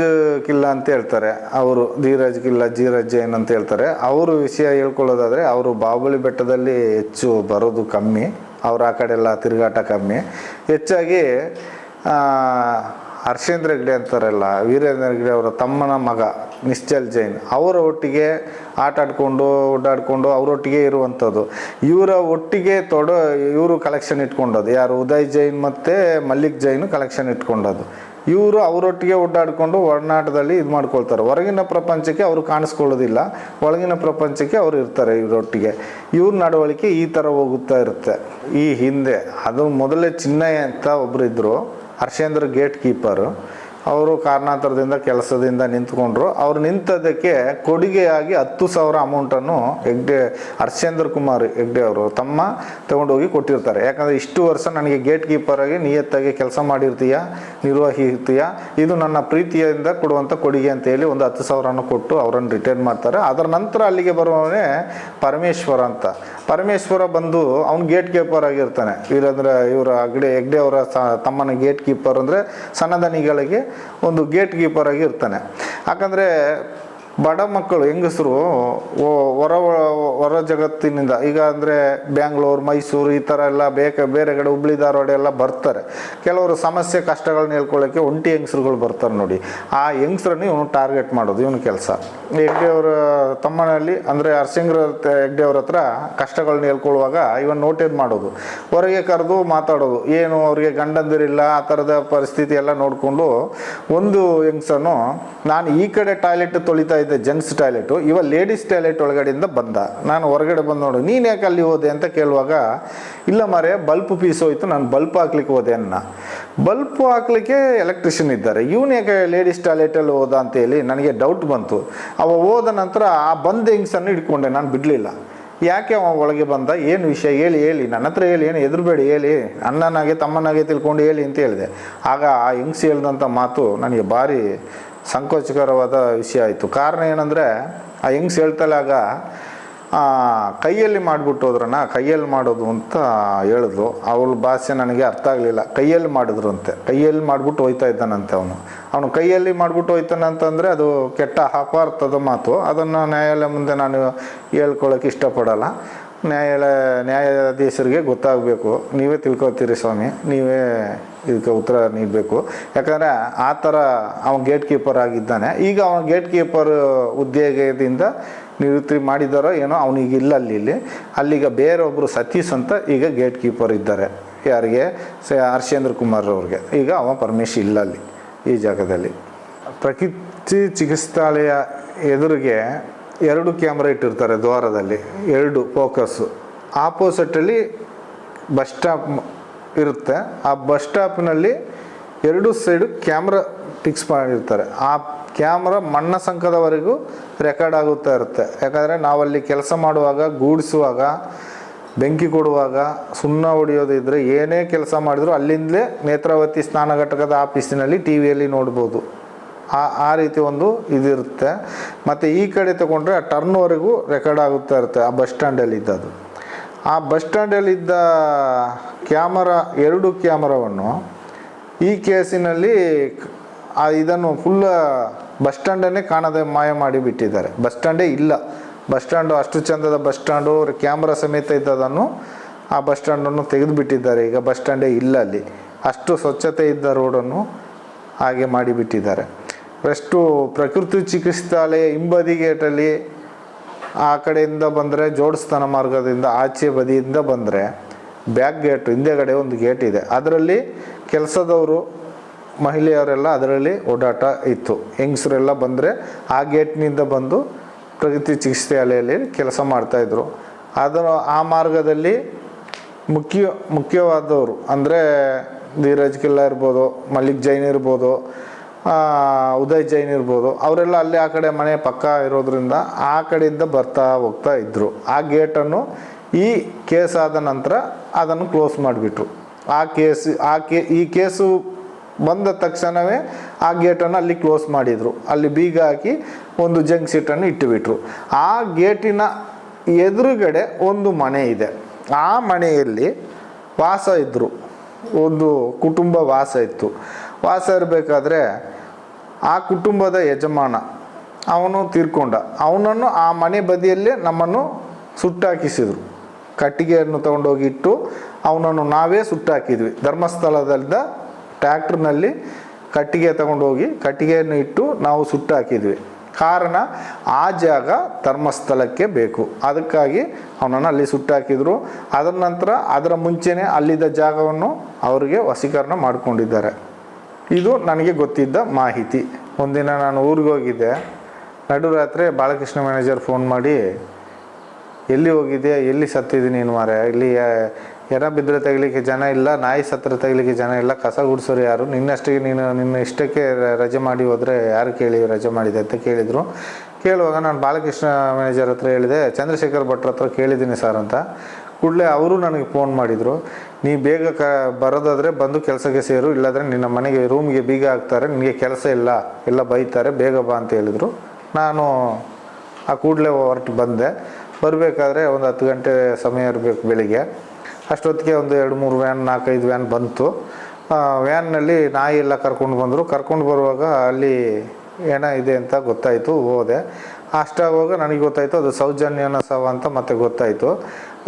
ಕಿಲ್ಲಾ ಅಂತ ಹೇಳ್ತಾರೆ ಅವರು, ಧೀರಜ್ ಕಿಲ್ಲಾ, ಧೀರಜ್ ಜೈನ್ ಅಂತ ಹೇಳ್ತಾರೆ. ಅವರು ವಿಷಯ ಹೇಳ್ಕೊಳ್ಳೋದಾದರೆ, ಅವರು ಬಾಹುಬಲಿ ಬೆಟ್ಟದಲ್ಲಿ ಹೆಚ್ಚು ಬರೋದು ಕಮ್ಮಿ, ಅವರು ಆ ಕಡೆ ಎಲ್ಲ ತಿರುಗಾಟ ಕಮ್ಮಿ. ಹೆಚ್ಚಾಗಿ ಹರ್ಷೇಂದ್ರ ಹೆಗ್ಡೆ ಅಂತಾರಲ್ಲ, ವೀರೇಂದ್ರ ಹೆಗ್ಡೆ ಅವರ ತಮ್ಮನ ಮಗ ನಿಶ್ಚಲ್ ಜೈನ್, ಅವರ ಒಟ್ಟಿಗೆ ಆಟ ಆಡ್ಕೊಂಡು ಓಡಾಡ್ಕೊಂಡು ಅವರೊಟ್ಟಿಗೆ ಇರುವಂಥದ್ದು. ಇವರ ಒಟ್ಟಿಗೆ ಇವರು ಕಲೆಕ್ಷನ್ ಇಟ್ಕೊಂಡದ್ದು ಯಾರು, ಉದಯ್ ಜೈನ್ ಮತ್ತು ಮಲ್ಲಿಕ್ ಜೈನು ಕಲೆಕ್ಷನ್ ಇಟ್ಕೊಂಡದ್ದು. ಇವರು ಅವರೊಟ್ಟಿಗೆ ಓಡಾಡಿಕೊಂಡು ಒಡನಾಟದಲ್ಲಿ ಇದು ಮಾಡ್ಕೊಳ್ತಾರೆ. ಹೊರಗಿನ ಪ್ರಪಂಚಕ್ಕೆ ಅವರು ಕಾಣಿಸ್ಕೊಳ್ಳೋದಿಲ್ಲ, ಒಳಗಿನ ಪ್ರಪಂಚಕ್ಕೆ ಅವರು ಇರ್ತಾರೆ ಇವರೊಟ್ಟಿಗೆ. ಇವ್ರ ನಡವಳಿಕೆ ಈ ಥರ ಹೋಗುತ್ತಾ ಇರುತ್ತೆ. ಈ ಹಿಂದೆ ಅದು ಮೊದಲೇ ಚಿನ್ನಯ್ಯ ಅಂತ ಒಬ್ಬರು ಇದ್ದರು, ಹರ್ಷೇಂದ್ರ ಗೇಟ್ ಕೀಪರು. ಅವರು ಕಾರಣಾಂತರದಿಂದ ಕೆಲಸದಿಂದ ನಿಂತ್ಕೊಂಡ್ರು. ಅವ್ರು ನಿಂತದಕ್ಕೆ ಕೊಡುಗೆಯಾಗಿ 10,000 ಅಮೌಂಟನ್ನು ಹರ್ಷೇಂದ್ರ ಕುಮಾರ್ ಹೆಗ್ಡೆ ಅವರು ತಮ್ಮ ತಗೊಂಡೋಗಿ ಕೊಟ್ಟಿರ್ತಾರೆ. ಯಾಕಂದರೆ ಇಷ್ಟು ವರ್ಷ ನನಗೆ ಗೇಟ್ ಕೀಪರಾಗಿ ನಿಯತ್ತಾಗಿ ಕೆಲಸ ಮಾಡಿರ್ತೀಯ, ನಿರ್ವಹಿರ್ತೀಯ, ಇದು ನನ್ನ ಪ್ರೀತಿಯಿಂದ ಕೊಡುವಂಥ ಕೊಡುಗೆ ಅಂತ ಹೇಳಿ ಒಂದು 10,000 ಕೊಟ್ಟು ಅವರನ್ನು ರಿಟೈನ್ ಮಾಡ್ತಾರೆ. ಅದರ ನಂತರ ಅಲ್ಲಿಗೆ ಬರುವವನೇ ಪರಮೇಶ್ವರ ಅಂತ. ಪರಮೇಶ್ವರ ಬಂದು ಅವ್ನು ಗೇಟ್ ಕೀಪರ್ ಆಗಿರ್ತಾನೆ. ಇವರ ಹೆಗ್ಡೆ ಅವರ ತಮ್ಮನ ಗೇಟ್ ಕೀಪರ್ ಅಂದರೆ ಸಣ್ಣದನಿಗಳಿಗೆ ಒಂದು ಗೇಟ್ ಕೀಪರ್ ಆಗಿ ಇರ್ತಾನೆ. ಯಾಕಂದರೆ ಬಡ ಮಕ್ಕಳು ಹೆಂಗಸರು ಹೊರ ಜಗತ್ತಿನಿಂದ, ಈಗ ಅಂದರೆ ಬ್ಯಾಂಗ್ಳೂರು, ಮೈಸೂರು ಈ ಥರ ಎಲ್ಲ ಬೇರೆ ಕಡೆ ಹುಬ್ಳಿ ಧಾರವಾಡ ಎಲ್ಲ ಬರ್ತಾರೆ. ಕೆಲವರು ಸಮಸ್ಯೆ ಕಷ್ಟಗಳನ್ನ ಹೇಳ್ಕೊಳ್ಳೋಕ್ಕೆ ಒಂಟಿ ಹೆಂಗಸ್ರುಗಳು ಬರ್ತಾರೆ ನೋಡಿ. ಆ ಹೆಂಗಸ್ರನ್ನ ಇವನು ಟಾರ್ಗೆಟ್ ಮಾಡೋದು ಇವನು ಕೆಲಸ. ಹೆಗ್ಡೆಯವರ ತಮ್ಮನಲ್ಲಿ ಅಂದರೆ ಹರ್ಷೇಂದ್ರ ಹೆಗ್ಡೆಯವ್ರ ಹತ್ರ ಕಷ್ಟಗಳನ್ನ ಹೇಳ್ಕೊಳ್ಳುವಾಗ ಇವನು ನೋಟೇದ್ ಮಾಡೋದು, ಹೊರಗೆ ಕರೆದು ಮಾತಾಡೋದು, ಏನು ಅವ್ರಿಗೆ ಗಂಡಂದಿರಿಲ್ಲ ಆ ಥರದ ಪರಿಸ್ಥಿತಿ ಎಲ್ಲ ನೋಡಿಕೊಂಡು ಒಂದು ಹೆಂಗಸನು ನಾನು ಈ ಕಡೆ ಟಾಯ್ಲೆಟ್ ತೊಳಿತಾ ಇದ್ದೆ, ಜೆಂಟ್ಸ್ ಟಾಯ್ಲೆಟು, ಇವ ಲೇಡೀಸ್ ಟಾಯ್ಲೆಟ್ ಒಳಗಡೆಯಿಂದ ಬಂದ. ನಾನು ಹೊರಗಡೆ ಬಂದು ನೋಡು, ನೀನು ಯಾಕೆ ಅಲ್ಲಿ ಹೋದೆ ಅಂತ ಕೇಳುವಾಗ, ಇಲ್ಲ ಮಾರೆ ಬಲ್ಪ್ ಪೀಸ್ ಹೋಯ್ತು, ನಾನು ಬಲ್ಪ್ ಹಾಕ್ಲಿಕ್ಕೆ ಹೋದೆ ಅನ್ನ. ಬಲ್ಪ್ ಹಾಕ್ಲಿಕ್ಕೆ ಎಲೆಕ್ಟ್ರಿಷಿಯನ್ ಇದ್ದಾರೆ, ಇವನು ಯಾಕೆ ಲೇಡೀಸ್ ಟಾಯ್ಲೆಟಲ್ಲಿ ಹೋದ ಅಂತೇಳಿ ನನಗೆ ಡೌಟ್ ಬಂತು. ಅವ ಹೋದ ನಂತರ ಆ ಬಂದ ಹೆಂಗ್ಸನ್ನು ಹಿಡ್ಕೊಂಡೆ, ನಾನು ಬಿಡಲಿಲ್ಲ. ಯಾಕೆ ಅವ ಒಳಗೆ ಬಂದ, ಏನು ವಿಷಯ ಹೇಳಿ ನನ್ನ ಹತ್ರ ಹೇಳಿ, ಏನು ಹೆದರ್ಬೇಡಿ ಹೇಳಿ, ಅಣ್ಣನಾಗೆ ತಮ್ಮನಾಗೆ ತಿಳ್ಕೊಂಡು ಹೇಳಿ ಅಂತ ಹೇಳಿದೆ. ಆಗ ಆ ಹೆಂಗ್ಸ್ ಹೇಳ್ದಂಥ ಮಾತು ನನಗೆ ಭಾರಿ ಸಂಕೋಚಕರವಾದ ವಿಷಯ ಆಯಿತು. ಕಾರಣ ಏನಂದರೆ ಆ ಹೆಂಗ್ಸ್ ಹೇಳ್ತಲಾಗ ಕೈಯಲ್ಲಿ ಮಾಡಿಬಿಟ್ಟು ಹೋದ್ರಣ್ಣ, ಕೈಯಲ್ಲಿ ಮಾಡೋದು ಅಂತ ಹೇಳಿದ್ಲು. ಅವಳ ಭಾಷೆ ನನಗೆ ಅರ್ಥ ಆಗಲಿಲ್ಲ. ಕೈಯಲ್ಲಿ ಮಾಡಿದ್ರು ಅಂತೆ, ಕೈಯಲ್ಲಿ ಮಾಡಿಬಿಟ್ಟು ಹೋಯ್ತಾ ಇದ್ದಾನಂತೆ ಅವನು ಕೈಯಲ್ಲಿ ಮಾಡಿಬಿಟ್ಟು ಹೋಯ್ತಾನಂತಂದರೆ ಅದು ಕೆಟ್ಟ ಅಪಾರ್ಥದ ಮಾತು. ಅದನ್ನು ನ್ಯಾಯಾಲಯ ಮುಂದೆ ನಾನು ಹೇಳ್ಕೊಳ್ಳೋಕೆ ಇಷ್ಟಪಡಲ್ಲ. ನ್ಯಾಯಾಧೀಶರಿಗೆ ಗೊತ್ತಾಗಬೇಕು, ನೀವೇ ತಿಳ್ಕೊತೀರಿ ಸ್ವಾಮಿ, ನೀವೇ ಇದಕ್ಕೆ ಉತ್ತರ ನೀಡಬೇಕು. ಯಾಕಂದರೆ ಆ ಥರ ಅವನು ಗೇಟ್ ಕೀಪರ್ ಆಗಿದ್ದಾನೆ. ಈಗ ಅವನು ಗೇಟ್ ಕೀಪರ್ ಉದ್ಯೋಗದಿಂದ ನಿವೃತ್ತಿ ಮಾಡಿದಾರೋ ಏನೋ, ಅವನಿಗೆ ಇಲ್ಲ ಅಲ್ಲಿಗ ಬೇರೊಬ್ಬರು ಸತೀಶ್ ಅಂತ ಈಗ ಗೇಟ್ ಕೀಪರ್ ಇದ್ದಾರೆ. ಯಾರಿಗೆ? ಹರ್ಷೇಂದ್ರ ಕುಮಾರ್ ಅವ್ರಿಗೆ. ಈಗ ಅವ ಪರಮೇಶ್ ಇಲ್ಲ ಅಲ್ಲಿ ಈ ಜಾಗದಲ್ಲಿ. ಪ್ರಕೃತಿ ಚಿಕಿತ್ಸಾಲಯ ಎದುರಿಗೆ 2 ಕ್ಯಾಮ್ರಾ ಇಟ್ಟಿರ್ತಾರೆ ದ್ವಾರದಲ್ಲಿ, 2 ಫೋಕಸ್ಸು. ಆಪೋಸಿಟಲ್ಲಿ ಬಸ್ ಸ್ಟಾಪ್ ಇರುತ್ತೆ. ಆ ಬಸ್ ಸ್ಟಾಪ್ನಲ್ಲಿ 2 ಸೈಡು ಕ್ಯಾಮ್ರಾ ಫಿಕ್ಸ್ ಮಾಡಿರ್ತಾರೆ. ಆ ಕ್ಯಾಮ್ರಾ ಮಣ್ಣ ಸಂಕದವರೆಗೂ ರೆಕಾರ್ಡ್ ಆಗುತ್ತಾ ಇರುತ್ತೆ. ಯಾಕಂದರೆ ನಾವಲ್ಲಿ ಕೆಲಸ ಮಾಡುವಾಗ, ಗೂಡಿಸುವಾಗ, ಬೆಂಕಿ ಕೊಡುವಾಗ, ಸುಣ್ಣ ಹೊಡೆಯೋದಿದ್ರೆ, ಏನೇ ಕೆಲಸ ಮಾಡಿದ್ರು ಅಲ್ಲಿಂದಲೇ ನೇತ್ರಾವತಿ ಸ್ನಾನ ಘಟಕದ ಆಫೀಸಿನಲ್ಲಿ ಟಿ ವಿಯಲ್ಲಿ ನೋಡ್ಬೋದು. ಆ ರೀತಿ ಒಂದು ಇದಿರುತ್ತೆ. ಮತ್ತು ಈ ಕಡೆ ತಗೊಂಡ್ರೆ ಆ ಟರ್ನ್ವರೆಗೂ ರೆಕಾರ್ಡ್ ಆಗುತ್ತಾ ಇರುತ್ತೆ ಆ ಬಸ್ ಸ್ಟ್ಯಾಂಡಲ್ಲಿದ್ದದು. ಆ ಬಸ್ ಸ್ಟ್ಯಾಂಡಲ್ಲಿದ್ದ ಕ್ಯಾಮರಾ 2 ಕ್ಯಾಮರಾವನ್ನು ಈ ಕೇಸಿನಲ್ಲಿ ಇದನ್ನು ಫುಲ್ ಬಸ್ ಸ್ಟ್ಯಾಂಡನ್ನೇ ಕಾಣದೆ ಮಾಯ ಮಾಡಿಬಿಟ್ಟಿದ್ದಾರೆ. ಬಸ್ ಸ್ಟ್ಯಾಂಡೇ ಇಲ್ಲ. ಬಸ್ ಸ್ಟ್ಯಾಂಡು ಅಷ್ಟು ಚಂದದ ಬಸ್ ಸ್ಟ್ಯಾಂಡು ಕ್ಯಾಮ್ರಾ ಸಮೇತ ಇದ್ದದನ್ನು ಆ ಬಸ್ ಸ್ಟ್ಯಾಂಡನ್ನು ತೆಗೆದುಬಿಟ್ಟಿದ್ದಾರೆ. ಈಗ ಬಸ್ ಸ್ಟ್ಯಾಂಡೇ ಇಲ್ಲ ಅಲ್ಲಿ. ಅಷ್ಟು ಸ್ವಚ್ಛತೆ ಇದ್ದ ರೋಡನ್ನು ಹಾಗೆ ಮಾಡಿಬಿಟ್ಟಿದ್ದಾರೆ. ಎಷ್ಟು ಪ್ರಕೃತಿ ಚಿಕಿತ್ಸಾಲಯ ಹಿಂಬದಿ ಗೇಟಲ್ಲಿ ಆ ಕಡೆಯಿಂದ ಬಂದರೆ, ಜೋಡಿಸ್ತಾನ ಮಾರ್ಗದಿಂದ ಆಚೆ ಬದಿಯಿಂದ ಬಂದರೆ ಬ್ಯಾಕ್ ಗೇಟ್ ಹಿಂದೆಗಡೆ ಒಂದು ಗೇಟ್ ಇದೆ. ಅದರಲ್ಲಿ ಕೆಲಸದವರು, ಮಹಿಳೆಯರೆಲ್ಲ ಅದರಲ್ಲಿ ಓಡಾಟ ಇತ್ತು. ಹೆಂಗಸರೆಲ್ಲ ಬಂದರೆ ಆ ಗೇಟ್ನಿಂದ ಬಂದು ಪ್ರಗತಿ ಚಿಕಿತ್ಸಾಲಯಲ್ಲಿ ಕೆಲಸ ಮಾಡ್ತಾಯಿದ್ರು. ಆ ಮಾರ್ಗದಲ್ಲಿ ಮುಖ್ಯವಾದವರು ಅಂದರೆ ಧೀರಜ್ ಕಿಲ್ಲಾ ಇರ್ಬೋದು, ಮಲ್ಲಿಕ್ ಜೈನ್ ಇರ್ಬೋದು, ಉದಯ್ ಜೈನ್ ಇರ್ಬೋದು, ಅವರೆಲ್ಲ ಅಲ್ಲಿ ಆ ಕಡೆ ಮನೆ ಪಕ್ಕ ಇರೋದ್ರಿಂದ ಆ ಕಡೆಯಿಂದ ಬರ್ತಾ ಹೋಗ್ತಾ ಇದ್ದರು. ಆ ಗೇಟನ್ನು ಈ ಕೇಸ್ ಆದ ನಂತರ ಅದನ್ನು ಕ್ಲೋಸ್ ಮಾಡಿಬಿಟ್ರು. ಈ ಕೇಸು ಬಂದ ತಕ್ಷಣವೇ ಆ ಗೇಟನ್ನು ಅಲ್ಲಿ ಕ್ಲೋಸ್ ಮಾಡಿದರು. ಅಲ್ಲಿ ಬೀಗ ಹಾಕಿ ಒಂದು ಜಂಕ್ ಸೀಟನ್ನು ಇಟ್ಟುಬಿಟ್ರು. ಆ ಗೇಟಿನ ಎದುರುಗಡೆ ಒಂದು ಮನೆ ಇದೆ. ಆ ಮನೆಯಲ್ಲಿ ವಾಸ ಇದ್ದರು, ಒಂದು ಕುಟುಂಬ ವಾಸ ಇತ್ತು. ವಾಸ ಇರಬೇಕಾದ್ರೆ ಆ ಕುಟುಂಬದ ಯಜಮಾನ ಅವನು ತೀರ್ಕೊಂಡ. ಅವನನ್ನು ಆ ಮನೆ ಬದಿಯಲ್ಲೇ ನಮ್ಮನ್ನು ಸುಟ್ಟಾಕಿಸಿದರು. ಕಟ್ಟಿಗೆಯನ್ನು ತಗೊಂಡೋಗಿ ಇಟ್ಟು ಅವನನ್ನು ನಾವೇ ಸುಟ್ಟಾಕಿದ್ವಿ. ಧರ್ಮಸ್ಥಳದಿಂದ ಟ್ರ್ಯಾಕ್ಟರ್ನಲ್ಲಿ ಕಟ್ಟಿಗೆ ತಗೊಂಡೋಗಿ ಕಟ್ಟಿಗೆಯನ್ನು ಇಟ್ಟು ನಾವು ಸುಟ್ಟಾಕಿದ್ವಿ. ಕಾರಣ ಆ ಜಾಗ ಧರ್ಮಸ್ಥಳಕ್ಕೆ ಬೇಕು, ಅದಕ್ಕಾಗಿ ಅವನನ್ನು ಅಲ್ಲಿ ಸುಟ್ಟಾಕಿದ್ರು. ಅದರ ನಂತರ ಅದರ ಮುಂಚೆನೇ ಅಲ್ಲಿದ್ದ ಜಾಗವನ್ನು ಅವರಿಗೆ ವಶೀಕರಣ ಮಾಡಿಕೊಂಡಿದ್ದಾರೆ. ಇದು ನನಗೆ ಗೊತ್ತಿದ್ದ ಮಾಹಿತಿ. ಒಂದಿನ ನಾನು ಊರಿಗೆ ಹೋಗಿದ್ದೆ. ನಡುರಾತ್ರಿ ಬಾಲಕೃಷ್ಣ ಮ್ಯಾನೇಜರ್ ಫೋನ್ ಮಾಡಿ, ಎಲ್ಲಿ ಹೋಗಿದ್ದೆ, ಎಲ್ಲಿ ಸತ್ತಿದ್ದೀನಿ ನೀನು ಮಾರೆ, ಇಲ್ಲಿ ಎರ ಬಿದ್ದರೆ ತೆಗಿಲಿಕ್ಕೆ ಜನ ಇಲ್ಲ, ನಾಯಿ ಸತ್ರ ತೆಗಿಲಿಕ್ಕೆ ಜನ ಇಲ್ಲ, ಕಸ ಗುಡಿಸೋರು ಯಾರು, ನಿನ್ನಷ್ಟಿಗೆ ನಿನ್ನ ಇಷ್ಟಕ್ಕೆ ರಜೆ ಮಾಡಿ ಹೋದರೆ ಯಾರು ಕೇಳಿ ರಜೆ ಮಾಡಿದೆ ಅಂತ ಕೇಳಿದರು. ಕೇಳುವಾಗ ನಾನು ಬಾಲಕೃಷ್ಣ ಮ್ಯಾನೇಜರ್ ಹತ್ರ ಹೇಳಿದೆ, ಚಂದ್ರಶೇಖರ್ ಭಟ್ರ ಹತ್ರ ಕೇಳಿದ್ದೀನಿ ಸರ್ ಅಂತ. ಕೂಡಲೇ ಅವರು ನನಗೆ ಫೋನ್ ಮಾಡಿದರು, ನೀ ಬೇಗ ಬರೋದಾದರೆ ಬಂದು ಕೆಲಸಕ್ಕೆ ಸೇರು, ಇಲ್ಲಾಂದರೆ ನಿನ್ನ ಮನೆಗೆ ರೂಮ್ಗೆ ಬೀಗ ಹಾಕ್ತಾರೆ, ನಿನಗೆ ಕೆಲಸ ಇಲ್ಲ, ಎಲ್ಲ ಬೈತಾರೆ, ಬೇಗ ಬಾ ಅಂತ ಹೇಳಿದರು. ನಾನು ಆ ಕೂಡಲೇ ಹೊರಟು ಬಂದೆ. ಬರಬೇಕಾದ್ರೆ ಒಂದು 10 ಗಂಟೆ ಸಮಯ ಇರಬೇಕು ಬೆಳಿಗ್ಗೆ. ಅಷ್ಟೊತ್ತಿಗೆ ಒಂದು 2-3 ವ್ಯಾನ್ 4-5 ವ್ಯಾನ್ ಬಂತು. ವ್ಯಾನ್ನಲ್ಲಿ ನಾಯಿ ಎಲ್ಲ ಕರ್ಕೊಂಡು ಬಂದರು. ಕರ್ಕೊಂಡು ಬರುವಾಗ ಅಲ್ಲಿ ಇದೆ ಅಂತ ಗೊತ್ತಾಯಿತು. ಹೋದೆ. ಅಷ್ಟಾಗುವಾಗ ನನಗೆ ಗೊತ್ತಾಯಿತು ಅದು ಸೌಜನ್ಯನ ಶವ ಅಂತ ಮತ್ತೆ ಗೊತ್ತಾಯಿತು.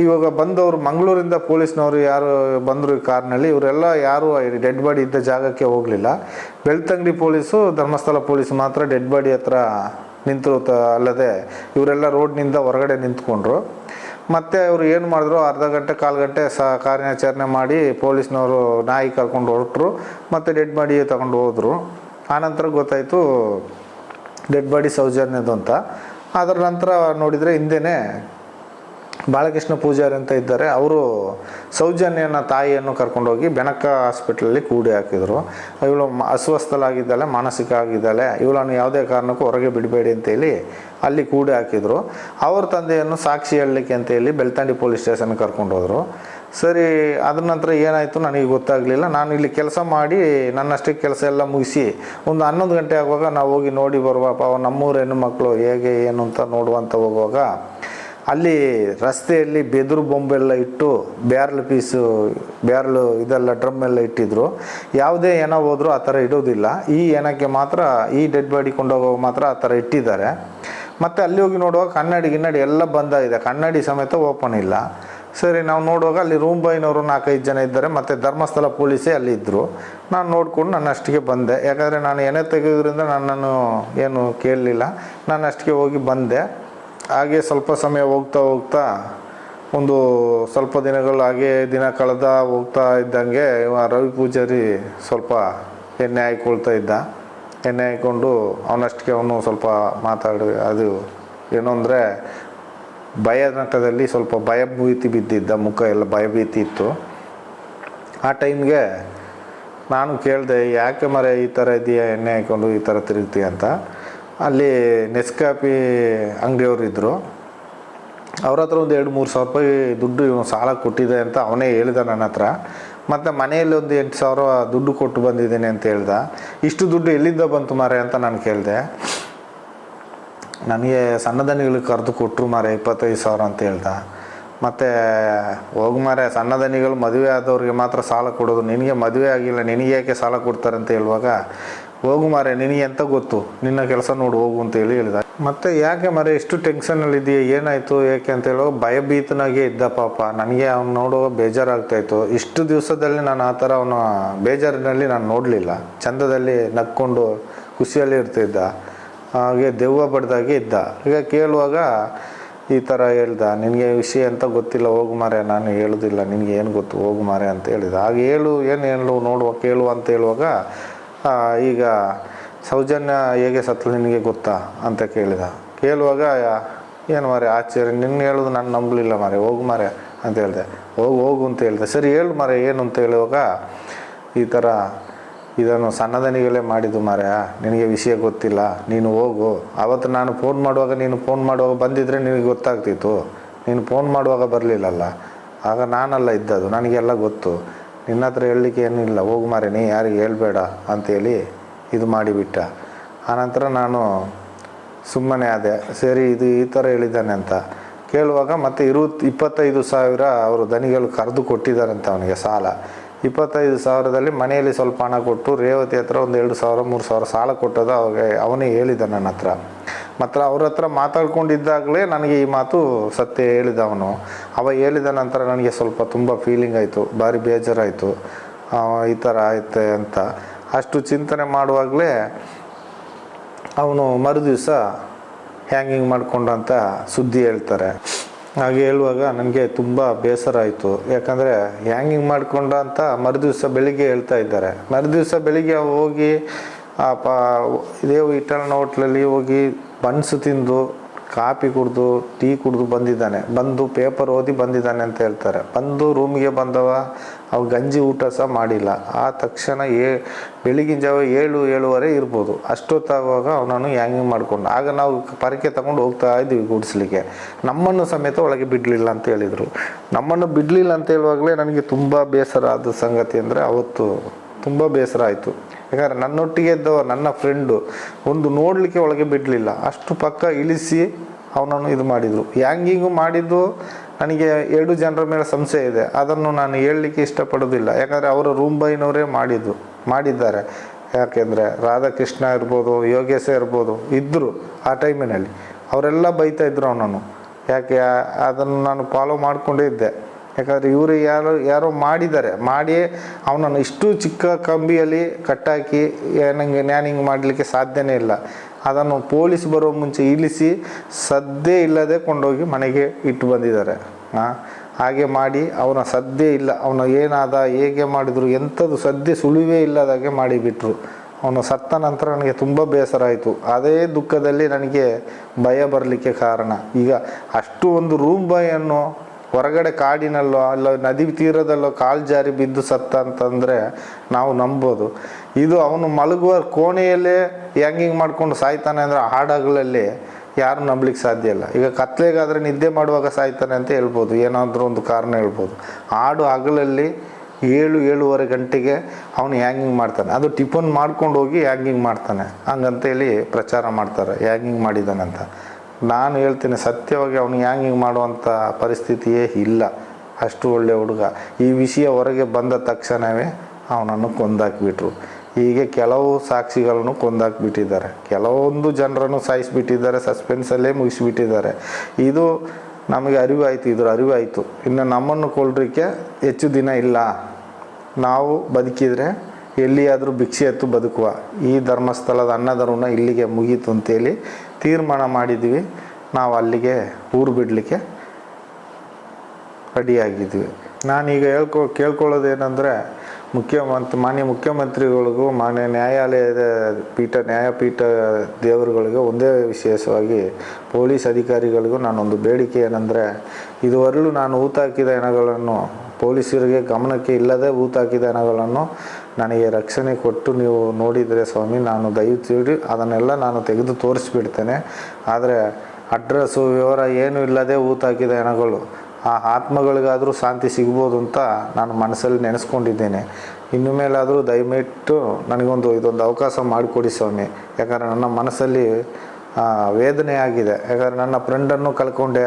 ಇವಾಗ ಬಂದವರು ಮಂಗಳೂರಿಂದ ಪೊಲೀಸ್ನವರು ಯಾರು ಬಂದರು ಈ ಕಾರ್ನಲ್ಲಿ, ಇವರೆಲ್ಲ ಯಾರು ಡೆಡ್ ಬಾಡಿ ಇದ್ದ ಜಾಗಕ್ಕೆ ಹೋಗಲಿಲ್ಲ. ಬೆಳ್ತಂಗಡಿ ಪೊಲೀಸು, ಧರ್ಮಸ್ಥಳ ಪೊಲೀಸ್ ಮಾತ್ರ ಡೆಡ್ ಬಾಡಿ ಹತ್ರ ನಿಂತರು. ಅಲ್ಲದೆ ಇವರೆಲ್ಲ ರೋಡ್ನಿಂದ ಹೊರಗಡೆ ನಿಂತ್ಕೊಂಡ್ರು. ಮತ್ತು ಅವರು ಏನು ಮಾಡಿದ್ರು, ಅರ್ಧ ಗಂಟೆ 1/4 ಗಂಟೆ ಕಾರ್ಯಾಚರಣೆ ಮಾಡಿ ಪೊಲೀಸ್ನವರು ನಾಯಿ ಕರ್ಕೊಂಡು ಹೊರಟರು. ಮತ್ತು ಡೆಡ್ ಬಾಡಿ ತಗೊಂಡು ಹೋದರು. ಆನಂತರ ಗೊತ್ತಾಯಿತು ಡೆಡ್ ಬಾಡಿ ಸೌಜನ್ಯದು ಅಂತ. ಅದರ ನಂತರ ನೋಡಿದರೆ ಹಿಂದೆಯೇ ಬಾಲಕೃಷ್ಣ ಪೂಜಾರಿ ಅಂತ ಇದ್ದಾರೆ, ಅವರು ಸೌಜನ್ಯನ ತಾಯಿಯನ್ನು ಕರ್ಕೊಂಡೋಗಿ ಬೆನಕ ಹಾಸ್ಪಿಟ್ಲಲ್ಲಿ ಕೂಡಿ ಹಾಕಿದರು. ಇವಳು ಅಸ್ವಸ್ಥಲಾಗಿದ್ದಾಳೆ, ಮಾನಸಿಕ ಆಗಿದ್ದಾಳೆ, ಇವಳನ್ನು ಯಾವುದೇ ಕಾರಣಕ್ಕೂ ಹೊರಗೆ ಬಿಡಬೇಡಿ ಅಂತೇಳಿ ಅಲ್ಲಿ ಕೂಡಿ ಹಾಕಿದರು. ಅವ್ರ ತಂದೆಯನ್ನು ಸಾಕ್ಷಿ ಹೇಳಲಿಕ್ಕೆ ಅಂತೇಳಿ ಬೆಳ್ತಂಡಿ ಪೊಲೀಸ್ ಸ್ಟೇಷನ್ಗೆ ಕರ್ಕೊಂಡು ಹೋದರು. ಸರಿ, ಅದ್ರ ನಂತರ ಏನಾಯಿತು ನನಗೆ ಗೊತ್ತಾಗಲಿಲ್ಲ. ನಾನು ಇಲ್ಲಿ ಕೆಲಸ ಮಾಡಿ ನನ್ನಷ್ಟಕ್ಕೆ ಕೆಲಸ ಎಲ್ಲ ಮುಗಿಸಿ ಒಂದು 11 ಗಂಟೆ ಆಗುವಾಗ ನಾವು ಹೋಗಿ ನೋಡಿ ಬರುವಪ್ಪ ನಮ್ಮೂರ ಹೆಣ್ಣು ಮಕ್ಕಳು ಹೇಗೆ ಏನು ಅಂತ ನೋಡುವಂತ ಹೋಗುವಾಗ ಅಲ್ಲಿ ರಸ್ತೆಯಲ್ಲಿ ಬೆದರು ಬೊಂಬೆಲ್ಲ ಇಟ್ಟು ಬ್ಯಾರ್ಲು ಇದೆಲ್ಲ ಡ್ರಮ್ ಎಲ್ಲ ಇಟ್ಟಿದ್ರು. ಯಾವುದೇ ಹೆಣ ಹೋದರೂ ಆ ಥರ ಇಡೋದಿಲ್ಲ. ಈ ಹೆಣಕ್ಕೆ ಮಾತ್ರ, ಈ ಡೆಡ್ ಬಾಡಿ ಕೊಂಡೋಗೋ ಮಾತ್ರ ಆ ಥರ ಇಟ್ಟಿದ್ದಾರೆ. ಮತ್ತು ಅಲ್ಲಿ ಹೋಗಿ ನೋಡುವಾಗ ಕನ್ನಡಿ ಎಲ್ಲ ಬಂದಾಗಿದೆ, ಕನ್ನಡಿ ಸಮೇತ ಓಪನ್ ಇಲ್ಲ. ಸರಿ, ನಾವು ನೋಡುವಾಗ ಅಲ್ಲಿ ರೂಮ್ ಬಾಯ್ನವರು 4-5 ಜನ ಇದ್ದಾರೆ, ಮತ್ತು ಧರ್ಮಸ್ಥಳ ಪೊಲೀಸೇ ಅಲ್ಲಿ ಇದ್ದರು. ನಾನು ನೋಡಿಕೊಂಡು ನನ್ನಷ್ಟಿಗೆ ಬಂದೆ. ಯಾಕಂದರೆ ನಾನು ಎಣ್ಣೆ ತೆಗೆಯೋದ್ರಿಂದ ನನ್ನನ್ನು ಏನು ಕೇಳಲಿಲ್ಲ. ನಾನು ಅಷ್ಟಿಗೆ ಹೋಗಿ ಬಂದೆ. ಹಾಗೆ ಸ್ವಲ್ಪ ಸಮಯ ಹೋಗ್ತಾ ಒಂದು ಸ್ವಲ್ಪ ದಿನಗಳು ಹಾಗೆ ದಿನ ಕಳೆದ ಹೋಗ್ತಾ ಇದ್ದಂಗೆ ರವಿ ಪೂಜಾರಿ ಸ್ವಲ್ಪ ಎಣ್ಣೆ ಹಾಕ್ಕೊಳ್ತಾ ಇದ್ದ. ಎಣ್ಣೆ ಹಾಕ್ಕೊಂಡು ಅವನಷ್ಟಕ್ಕೆ ಅವನು ಸ್ವಲ್ಪ ಅದು ಏನು ಅಂದರೆ ಭಯನಟದಲ್ಲಿ ಸ್ವಲ್ಪ ಭಯಭೀತಿ ಬಿದ್ದಿದ್ದ, ಮುಖ ಎಲ್ಲ ಭಯಭೀತಿ ಇತ್ತು. ಆ ಟೈಮ್ಗೆ ನಾನು ಕೇಳಿದೆ, ಯಾಕೆ ಮರೆ ಈ ಥರ ಇದೆಯಾ, ಎಣ್ಣೆ ಹಾಕ್ಕೊಂಡು ಈ ಥರ ತಿರುಗ್ತೀಯ ಅಂತ. ಅಲ್ಲಿ ನೆಸ್ಕಾಫಿ ಅಂಗಡಿಯವರು ಇದ್ದರು. ಅವ್ರ ಹತ್ರ ಒಂದು 2-3 ಸಾವಿರ ರೂಪಾಯಿ ದುಡ್ಡು ಇವನು ಸಾಲ ಕೊಟ್ಟಿದೆ ಅಂತ ಅವನೇ ಹೇಳಿದ ನನ್ನ ಹತ್ರ. ಮತ್ತು ಮನೆಯಲ್ಲಿ ಒಂದು 8,000 ದುಡ್ಡು ಕೊಟ್ಟು ಬಂದಿದ್ದೇನೆ ಅಂತ ಹೇಳ್ದ. ಇಷ್ಟು ದುಡ್ಡು ಎಲ್ಲಿಂದ ಬಂತು ಮಾರೆ ಅಂತ ನಾನು ಕೇಳಿದೆ. ನನಗೆ ಸಣ್ಣದನಿಗಳಿಗೆ ಕರೆದು ಕೊಟ್ಟರು ಮಾರೆ 25,000 ಅಂತ ಹೇಳ್ದ. ಮತ್ತು ಹೋಗಿ ಮಾರೆ, ಸಣ್ಣದನಿಗಳು ಮದುವೆ ಆದವ್ರಿಗೆ ಮಾತ್ರ ಸಾಲ ಕೊಡೋದು, ನಿನಗೆ ಮದುವೆ ಆಗಿಲ್ಲ, ನಿನಗೆ ಯಾಕೆ ಸಾಲ ಕೊಡ್ತಾರೆ ಅಂತ ಹೇಳುವಾಗ, ಹೋಗು ಮಾರೆ ನಿನಗೆ ಎಂತ ಗೊತ್ತು, ನಿನ್ನ ಕೆಲಸ ನೋಡು ಹೋಗು ಅಂತೇಳಿ ಹೇಳಿದ. ಮತ್ತು ಯಾಕೆ ಮಾರೆ ಇಷ್ಟು ಟೆನ್ಷನಲ್ಲಿದೆಯಾ, ಏನಾಯಿತು ಏಕೆ ಅಂತ ಹೇಳುವಾಗ ಭಯಭೀತನಾಗೇ ಇದ್ದ ಪಾಪ. ನನಗೆ ಅವ್ನು ನೋಡುವಾಗ ಬೇಜಾರಾಗ್ತಾಯಿತ್ತು. ಇಷ್ಟು ದಿವಸದಲ್ಲಿ ನಾನು ಆ ಥರ ಅವನ ಬೇಜಾರಿನಲ್ಲಿ ನಾನು ನೋಡಲಿಲ್ಲ. ಚಂದದಲ್ಲಿ ನಕ್ಕೊಂಡು ಖುಷಿಯಲ್ಲಿ ಇರ್ತಿದ್ದ, ಹಾಗೆ ದೆವ್ವ ಬಡ್ದಾಗೆ ಇದ್ದ. ಈಗ ಕೇಳುವಾಗ ಈ ಥರ ಹೇಳ್ದ, ನಿನಗೆ ವಿಷಯ ಅಂತ ಗೊತ್ತಿಲ್ಲ, ಹೋಗು ಮಾರೆ, ನಾನು ಹೇಳೋದಿಲ್ಲ, ನಿನಗೆ ಏನು ಗೊತ್ತು, ಹೋಗು ಮಾರೆ ಅಂತ ಹೇಳಿದ. ಹಾಗೆ ಏನು ನೋಡುವ ಕೇಳುವ ಅಂತ ಹೇಳುವಾಗ, ಈಗ ಸೌಜನ್ಯ ಹೇಗೆ ಸತ್ಲು ನಿನಗೆ ಗೊತ್ತಾ ಅಂತ ಕೇಳಿದ. ಕೇಳುವಾಗ ಏನು ಮಾರೆ ಆಶ್ಚರ್ಯ, ನಿನ್ನ ಹೇಳೋದು ನಾನು ನಂಬಲಿಲ್ಲ ಮಾರೆ, ಹೋಗು ಮಾರೆ ಅಂತ ಹೇಳಿದೆ. ಹೋಗು ಅಂತ ಹೇಳಿದೆ. ಸರಿ ಹೇಳು ಮಾರೆ ಏನು ಅಂತ ಹೇಳುವಾಗ, ಈ ಥರ ಇದನ್ನು ಸಣ್ಣದನಿಗಳೇ ಮಾಡಿದ್ದು ಮಾರೆ, ನಿನಗೆ ವಿಷಯ ಗೊತ್ತಿಲ್ಲ, ನೀನು ಹೋಗು. ಆವತ್ತು ನಾನು ಫೋನ್ ಮಾಡುವಾಗ ಬಂದಿದ್ದರೆ ನಿನಗೆ ಗೊತ್ತಾಗ್ತಿತ್ತು, ನೀನು ಫೋನ್ ಮಾಡುವಾಗ ಬರಲಿಲ್ಲಲ್ಲ, ಆಗ ನಾನೆಲ್ಲ ಇದ್ದದ್ದು, ನನಗೆಲ್ಲ ಗೊತ್ತು, ನಿನ್ನ ಹತ್ರ ಹೇಳಲಿಕ್ಕೆ ಏನಿಲ್ಲ, ಹೋಗು ಮಾರೆ, ನೀ ಯಾರಿಗೆ ಹೇಳ್ಬೇಡ ಅಂತೇಳಿ ಇದು ಮಾಡಿಬಿಟ್ಟ. ಆನಂತರ ನಾನು ಸುಮ್ಮನೆ ಆದೆ. ಸರಿ, ಇದು ಈ ಥರ ಹೇಳಿದ್ದಾನೆ ಅಂತ ಕೇಳುವಾಗ ಮತ್ತೆ 25,000 ಅವರು ದನಿಗಳು ಕರೆದು ಕೊಟ್ಟಿದ್ದಾರಂತ ಅವನಿಗೆ ಸಾಲ. 25,000ದಲ್ಲಿ ಮನೆಯಲ್ಲಿ ಸ್ವಲ್ಪ ಹಣ ಕೊಟ್ಟು ರೇವತಿ ಹತ್ರ ಒಂದು 2,000-3,000 ಸಾಲ ಕೊಟ್ಟದ ಅವನೇ ಹೇಳಿದ ನನ್ನ ಹತ್ರ. ಮತ್ತು ಅವ್ರ ಹತ್ರ ಮಾತಾಡ್ಕೊಂಡಿದ್ದಾಗಲೇ ನನಗೆ ಈ ಮಾತು ಸತ್ಯ ಹೇಳಿದ ಅವನು. ಹೇಳಿದ ನಂತರ ನನಗೆ ಸ್ವಲ್ಪ ತುಂಬ ಫೀಲಿಂಗ್ ಆಯಿತು, ಭಾರಿ ಬೇಜಾರಾಯಿತು, ಈ ಥರ ಆಯ್ತೆ ಅಂತ. ಅಷ್ಟು ಚಿಂತನೆ ಮಾಡುವಾಗಲೇ ಅವನು ಮರುದಿವಸ ಹ್ಯಾಂಗಿಂಗ್ ಮಾಡಿಕೊಂಡಂತ ಸುದ್ದಿ ಹೇಳ್ತಾರೆ. ಹಾಗೆ ಹೇಳುವಾಗ ನನಗೆ ತುಂಬ ಬೇಸರ ಆಯಿತು. ಯಾಕಂದರೆ ಹ್ಯಾಂಗಿಂಗ್ ಮಾಡಿಕೊಂಡ ಅಂತ ಮರುದಿವಸ ಬೆಳಿಗ್ಗೆ ಹೇಳ್ತಾ ಇದ್ದಾರೆ. ಮರುದಿವಸ ಬೆಳಿಗ್ಗೆ ಹೋಗಿ ಇದೇ ಇಟರ್ನ ಹೋಟ್ಲಲ್ಲಿ ಹೋಗಿ ಬನ್ಸು ತಿಂದು ಕಾಫಿ ಕುಡಿದು ಟೀ ಕುಡಿದು ಬಂದಿದ್ದಾನೆ, ಬಂದು ಪೇಪರ್ ಓದಿ ಬಂದಿದ್ದಾನೆ ಅಂತ ಹೇಳ್ತಾರೆ. ಬಂದು ರೂಮಿಗೆ ಬಂದವ, ಅವು ಗಂಜಿ ಊಟ ಸಹ ಮಾಡಿಲ್ಲ. ಆ ತಕ್ಷಣ ಬೆಳಗಿನ ಜಾವ 7-7:30 ಇರ್ಬೋದು. ಅಷ್ಟೊತ್ತಾಗುವಾಗ ಅವನನ್ನು ಹ್ಯಾಂಗಿಂಗ್ ಮಾಡ್ಕೊಂಡು, ಆಗ ನಾವು ಪರಕೆ ತಗೊಂಡು ಹೋಗ್ತಾ ಇದ್ವಿ ಗುಡಿಸ್ಲಿಕ್ಕೆ. ನಮ್ಮನ್ನು ಸಮೇತ ಒಳಗೆ ಬಿಡಲಿಲ್ಲ ಅಂತ ಹೇಳಿದರು. ನಮ್ಮನ್ನು ಬಿಡಲಿಲ್ಲ ಅಂತ ಹೇಳುವಾಗಲೇ ನನಗೆ ತುಂಬ ಬೇಸರ ಆದ ಸಂಗತಿ ಅಂದರೆ, ಅವತ್ತು ತುಂಬ ಬೇಸರ ಆಯಿತು. ಯಾಕಂದರೆ ನನ್ನೊಟ್ಟಿಗೆ ಇದ್ದವ ನನ್ನ ಫ್ರೆಂಡು ಒಂದು ನೋಡಲಿಕ್ಕೆ ಒಳಗೆ ಬಿಡಲಿಲ್ಲ. ಅಷ್ಟು ಪಕ್ಕ ಇಳಿಸಿ ಅವನನ್ನು ಇದು ಮಾಡಿದರು. ಹ್ಯಾಂಗಿಂಗು ಮಾಡಿದ್ದು ನನಗೆ 2 ಜನರ ಮೇಲೆ ಸಂಶಯ ಇದೆ. ಅದನ್ನು ನಾನು ಹೇಳಲಿಕ್ಕೆ ಇಷ್ಟಪಡೋದಿಲ್ಲ. ಯಾಕಂದರೆ ಅವರ ರೂಮ್ ಬಾಯ್ನವರೇ ಮಾಡಿದ್ದಾರೆ. ಯಾಕೆಂದರೆ ರಾಧಾಕೃಷ್ಣ ಇರ್ಬೋದು, ಯೋಗೇಶ ಇರ್ಬೋದು, ಇದ್ದರು ಆ ಟೈಮಿನಲ್ಲಿ. ಅವರೆಲ್ಲ ಬೈತಾ ಇದ್ರು ಅವನನ್ನು. ಯಾಕೆ ಅದನ್ನು ನಾನು ಫಾಲೋ ಮಾಡಿಕೊಂಡೇ ಇದ್ದೆ. ಯಾಕಂದರೆ ಇವರು ಯಾರೋ ಮಾಡಿದ್ದಾರೆ, ಮಾಡಿ ಅವನನ್ನು ಇಷ್ಟು ಚಿಕ್ಕ ಕಂಬಿಯಲ್ಲಿ ಕಟ್ಟಾಕಿ ನ್ಯಾನಿಂಗ್ ಮಾಡಲಿಕ್ಕೆ ಸಾಧ್ಯನೇ ಇಲ್ಲ. ಅದನ್ನು ಪೊಲೀಸ್ ಬರೋ ಮುಂಚೆ ಇಳಿಸಿ ಸದ್ದೇ ಇಲ್ಲದೆ ಕೊಂಡೋಗಿ ಮನೆಗೆ ಇಟ್ಟು ಬಂದಿದ್ದಾರೆ. ಹಾಗೆ ಮಾಡಿ ಅವನ ಸದ್ದೇ ಇಲ್ಲ, ಅವನು ಏನಾದ, ಹೇಗೆ ಮಾಡಿದರು, ಎಂಥದ್ದು ಸದ್ದೆ ಸುಳಿವೇ ಇಲ್ಲದಾಗೆ ಮಾಡಿಬಿಟ್ರು. ಅವನು ಸತ್ತ ನಂತರ ನನಗೆ ತುಂಬ ಬೇಸರ ಆಯಿತು. ಅದೇ ದುಃಖದಲ್ಲಿ ನನಗೆ ಭಯ ಬರಲಿಕ್ಕೆ ಕಾರಣ. ಈಗ ಅಷ್ಟು ಒಂದು ರೂಮ್ ಬಾಯನ್ನು ಹೊರಗಡೆ ಕಾಡಿನಲ್ಲೋ ಅಲ್ಲ ನದಿ ತೀರದಲ್ಲೋ ಕಾಲು ಜಾರಿ ಬಿದ್ದು ಸತ್ತ ಅಂತಂದರೆ ನಾವು ನಂಬೋದು. ಇದು ಅವನು ಮಲಗುವ ಕೋಣೆಯಲ್ಲೇ ಹ್ಯಾಂಗಿಂಗ್ ಮಾಡ್ಕೊಂಡು ಸಾಯ್ತಾನೆ ಅಂದರೆ ಹಾಡಗಳಲ್ಲಿ ಯಾರು ನಂಬಲಿಕ್ಕೆ ಸಾಧ್ಯ ಇಲ್ಲ. ಈಗ ಕತ್ಲೆಗಾದರೆ ನಿದ್ದೆ ಮಾಡುವಾಗ ಸಾಯ್ತಾನೆ ಅಂತ ಹೇಳ್ಬೋದು, ಏನಾದರೂ ಒಂದು ಕಾರಣ ಹೇಳ್ಬೋದು. ಹಾಡು ಹಗಲಲ್ಲಿ 7-7:30 ಗಂಟೆಗೆ ಅವನು ಹ್ಯಾಂಗಿಂಗ್ ಮಾಡ್ತಾನೆ. ಅದು ಟಿಫನ್ ಮಾಡ್ಕೊಂಡು ಹೋಗಿ ಹ್ಯಾಂಗಿಂಗ್ ಮಾಡ್ತಾನೆ ಹಂಗಂತೇಳಿ ಪ್ರಚಾರ ಮಾಡ್ತಾರೆ, ಹ್ಯಾಂಗಿಂಗ್ ಮಾಡಿದ್ದಾನಂತ. ನಾನು ಹೇಳ್ತೀನಿ, ಸತ್ಯವಾಗಿ ಅವನು ಹ್ಯಾಂಗಿಂಗ್ ಮಾಡುವಂಥ ಪರಿಸ್ಥಿತಿಯೇ ಇಲ್ಲ. ಅಷ್ಟು ಒಳ್ಳೆಯ ಹುಡುಗ. ಈ ವಿಷಯ ಹೊರಗೆ ಬಂದ ತಕ್ಷಣವೇ ಅವನನ್ನು ಕೊಂದಾಕಿಬಿಟ್ರು. ಹೀಗೆ ಕೆಲವು ಸಾಕ್ಷಿಗಳನ್ನು ಕೊಂದಾಕಿಬಿಟ್ಟಿದ್ದಾರೆ, ಕೆಲವೊಂದು ಜನರನ್ನು ಸಾಯಿಸಿಬಿಟ್ಟಿದ್ದಾರೆ, ಸಸ್ಪೆನ್ಸಲ್ಲೇ ಮುಗಿಸಿಬಿಟ್ಟಿದ್ದಾರೆ. ಇದು ನಮಗೆ ಅರಿವಾಯಿತು, ಇದ್ರ ಅರಿವಾಯಿತು. ಇನ್ನು ನಮ್ಮನ್ನು ಕೊಲ್ಲಲಿಕ್ಕೆ ಹೆಚ್ಚು ದಿನ ಇಲ್ಲ. ನಾವು ಬದುಕಿದರೆ ಎಲ್ಲಿಯಾದರೂ ಭಿಕ್ಷೆ ಎತ್ತು ಬದುಕುವ. ಈ ಧರ್ಮಸ್ಥಳದ ಅನ್ನಧರ್ಮನ ಇಲ್ಲಿಗೆ ಮುಗೀತು ಅಂತೇಳಿ ತೀರ್ಮಾನ ಮಾಡಿದ್ವಿ. ನಾವು ಅಲ್ಲಿಗೆ ಊರು ಬಿಡಲಿಕ್ಕೆ ರೆಡಿಯಾಗಿದ್ವಿ. ನಾನೀಗ ಕೇಳ್ಕೊಳ್ಳೋದೇನೆಂದರೆ, ಮಾನ್ಯ ಮುಖ್ಯಮಂತ್ರಿಗಳಿಗೂ ಮಾನ್ಯ ನ್ಯಾಯಪೀಠ ದೇವರುಗಳಿಗೂ ಒಂದೇ ವಿಶೇಷವಾಗಿ ಪೊಲೀಸ್ ಅಧಿಕಾರಿಗಳಿಗೂ ನಾನೊಂದು ಬೇಡಿಕೆ ಏನಂದರೆ, ಇದುವರೆಗೂ ನಾನು ಊತಾಕಿದ ಹೆಣಗಳನ್ನು ಪೊಲೀಸರಿಗೆ ಗಮನಕ್ಕೆ ಇಲ್ಲದೆ ಊತಾಕಿದ ಹೆಣಗಳನ್ನು ನನಗೆ ರಕ್ಷಣೆ ಕೊಟ್ಟು ನೀವು ನೋಡಿದರೆ ಸ್ವಾಮಿ, ನಾನು ದಯವಿಟ್ಟು ಅದನ್ನೆಲ್ಲ ನಾನು ತೆಗೆದು ತೋರಿಸ್ಬಿಡ್ತೇನೆ. ಆದರೆ ಅಡ್ರೆಸ್ಸು ವಿವರ ಏನೂ ಇಲ್ಲದೆ ಊತಾಕಿದ ಹೆಣಗಳು, ಆ ಆತ್ಮಗಳಿಗಾದರೂ ಶಾಂತಿ ಸಿಗ್ಬೋದು ಅಂತ ನಾನು ಮನಸ್ಸಲ್ಲಿ ನೆನೆಸ್ಕೊಂಡಿದ್ದೇನೆ. ಇನ್ನು ಮೇಲಾದರೂ ದಯವಿಟ್ಟು ಇದೊಂದು ಅವಕಾಶ ಮಾಡಿಕೊಡಿ ಸ್ವಾಮಿ. ಯಾಕಂದರೆ ನನ್ನ ಮನಸ್ಸಲ್ಲಿ ವೇದನೆ ಆಗಿದೆ. ಯಾಕಂದರೆ ನನ್ನ ಫ್ರೆಂಡನ್ನು ಕಳ್ಕೊಂಡೆ,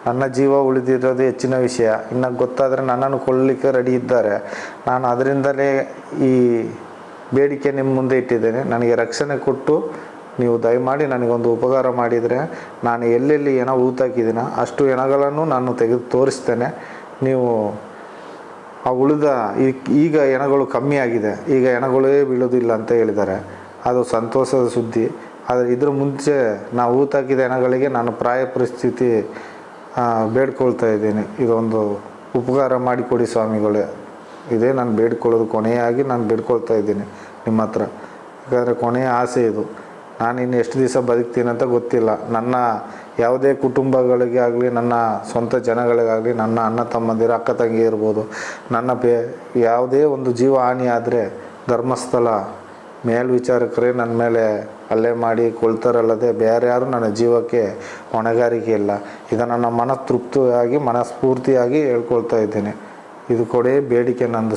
ನನ್ನ ಜೀವ ಉಳಿದಿರೋದು ಹೆಚ್ಚಿನ ವಿಷಯ. ಇನ್ನು ಗೊತ್ತಾದರೆ ನನ್ನನ್ನು ಕೊಲ್ಲಲಿಕ್ಕೆ ರೆಡಿ ಇದ್ದಾರೆ. ನಾನು ಅದರಿಂದಲೇ ಈ ಬೇಡಿಕೆ ನಿಮ್ಮ ಮುಂದೆ ಇಟ್ಟಿದ್ದೇನೆ. ನನಗೆ ರಕ್ಷಣೆ ಕೊಟ್ಟು ನೀವು ದಯಮಾಡಿ ನನಗೊಂದು ಉಪಕಾರ ಮಾಡಿದರೆ, ನಾನು ಎಲ್ಲೆಲ್ಲಿ ಹೆಣ ಊತಾಕಿದ್ದೀನೋ ಅಷ್ಟು ಹೆಣಗಳನ್ನು ನಾನು ತೆಗೆದು ತೋರಿಸ್ತೇನೆ. ನೀವು ಆ ಉಳಿದ ಈಗ ಹೆಣಗಳು ಕಮ್ಮಿ ಆಗಿದೆ, ಈಗ ಹೆಣಗಳೇ ಬೀಳೋದಿಲ್ಲ ಅಂತ ಹೇಳಿದ್ದಾರೆ. ಅದು ಸಂತೋಷದ ಸುದ್ದಿ. ಆದರೆ ಇದ್ರ ಮುಂಚೆ ನಾವು ಊತಾಕಿದ ಹೆಣಗಳಿಗೆ ನಾನು ಪ್ರಾಯ ಪರಿಸ್ಥಿತಿ ಬೇಡ್ಕೊಳ್ತಾ ಇದ್ದೀನಿ. ಇದೊಂದು ಉಪಕಾರ ಮಾಡಿಕೊಡಿ ಸ್ವಾಮಿಗಳೇ. ಇದೇ ನಾನು ಬೇಡ್ಕೊಳ್ಳೋದು, ಕೊನೆಯಾಗಿ ನಾನು ಬೇಡ್ಕೊಳ್ತಾ ಇದ್ದೀನಿ ನಿಮ್ಮ ಹತ್ರ. ಯಾಕಂದರೆ ಕೊನೆಯ ಆಸೆ ಇದು. ನಾನು ಇನ್ನು ಎಷ್ಟು ದಿವಸ ಬದುಕ್ತೀನಿ ಅಂತ ಗೊತ್ತಿಲ್ಲ. ನನ್ನ ಯಾವುದೇ ಕುಟುಂಬಗಳಿಗೆ ಆಗಲಿ, ನನ್ನ ಸ್ವಂತ ಜನಗಳಿಗಾಗಲಿ, ನನ್ನ ಅಣ್ಣ ತಮ್ಮಂದಿರ ಅಕ್ಕ ತಂಗಿ ಇರ್ಬೋದು, ನನ್ನ ಯಾವುದೇ ಒಂದು ಜೀವ ಹಾನಿ ಆದರೆ ಧರ್ಮಸ್ಥಳ ಮೇಲ್ವಿಚಾರಕರೇ ನನ್ನ ಮೇಲೆ ಹಲ್ಲೆ ಮಾಡಿ ಕೊಳ್ತಾರಲ್ಲದೆ ಬೇರೆ ಯಾರು ನನ್ನ ಜೀವಕ್ಕೆ ಹೊಣೆಗಾರಿಕೆ ಇಲ್ಲ. ಇದನ್ನು ನನ್ನ ಮನಸ್ಫೂರ್ತಿಯಾಗಿ ಹೇಳ್ಕೊಳ್ತಾ ಇದ್ದೇನೆ. ಇದು ಕೊಡೇ ಬೇಡಿಕೆ ನಂದು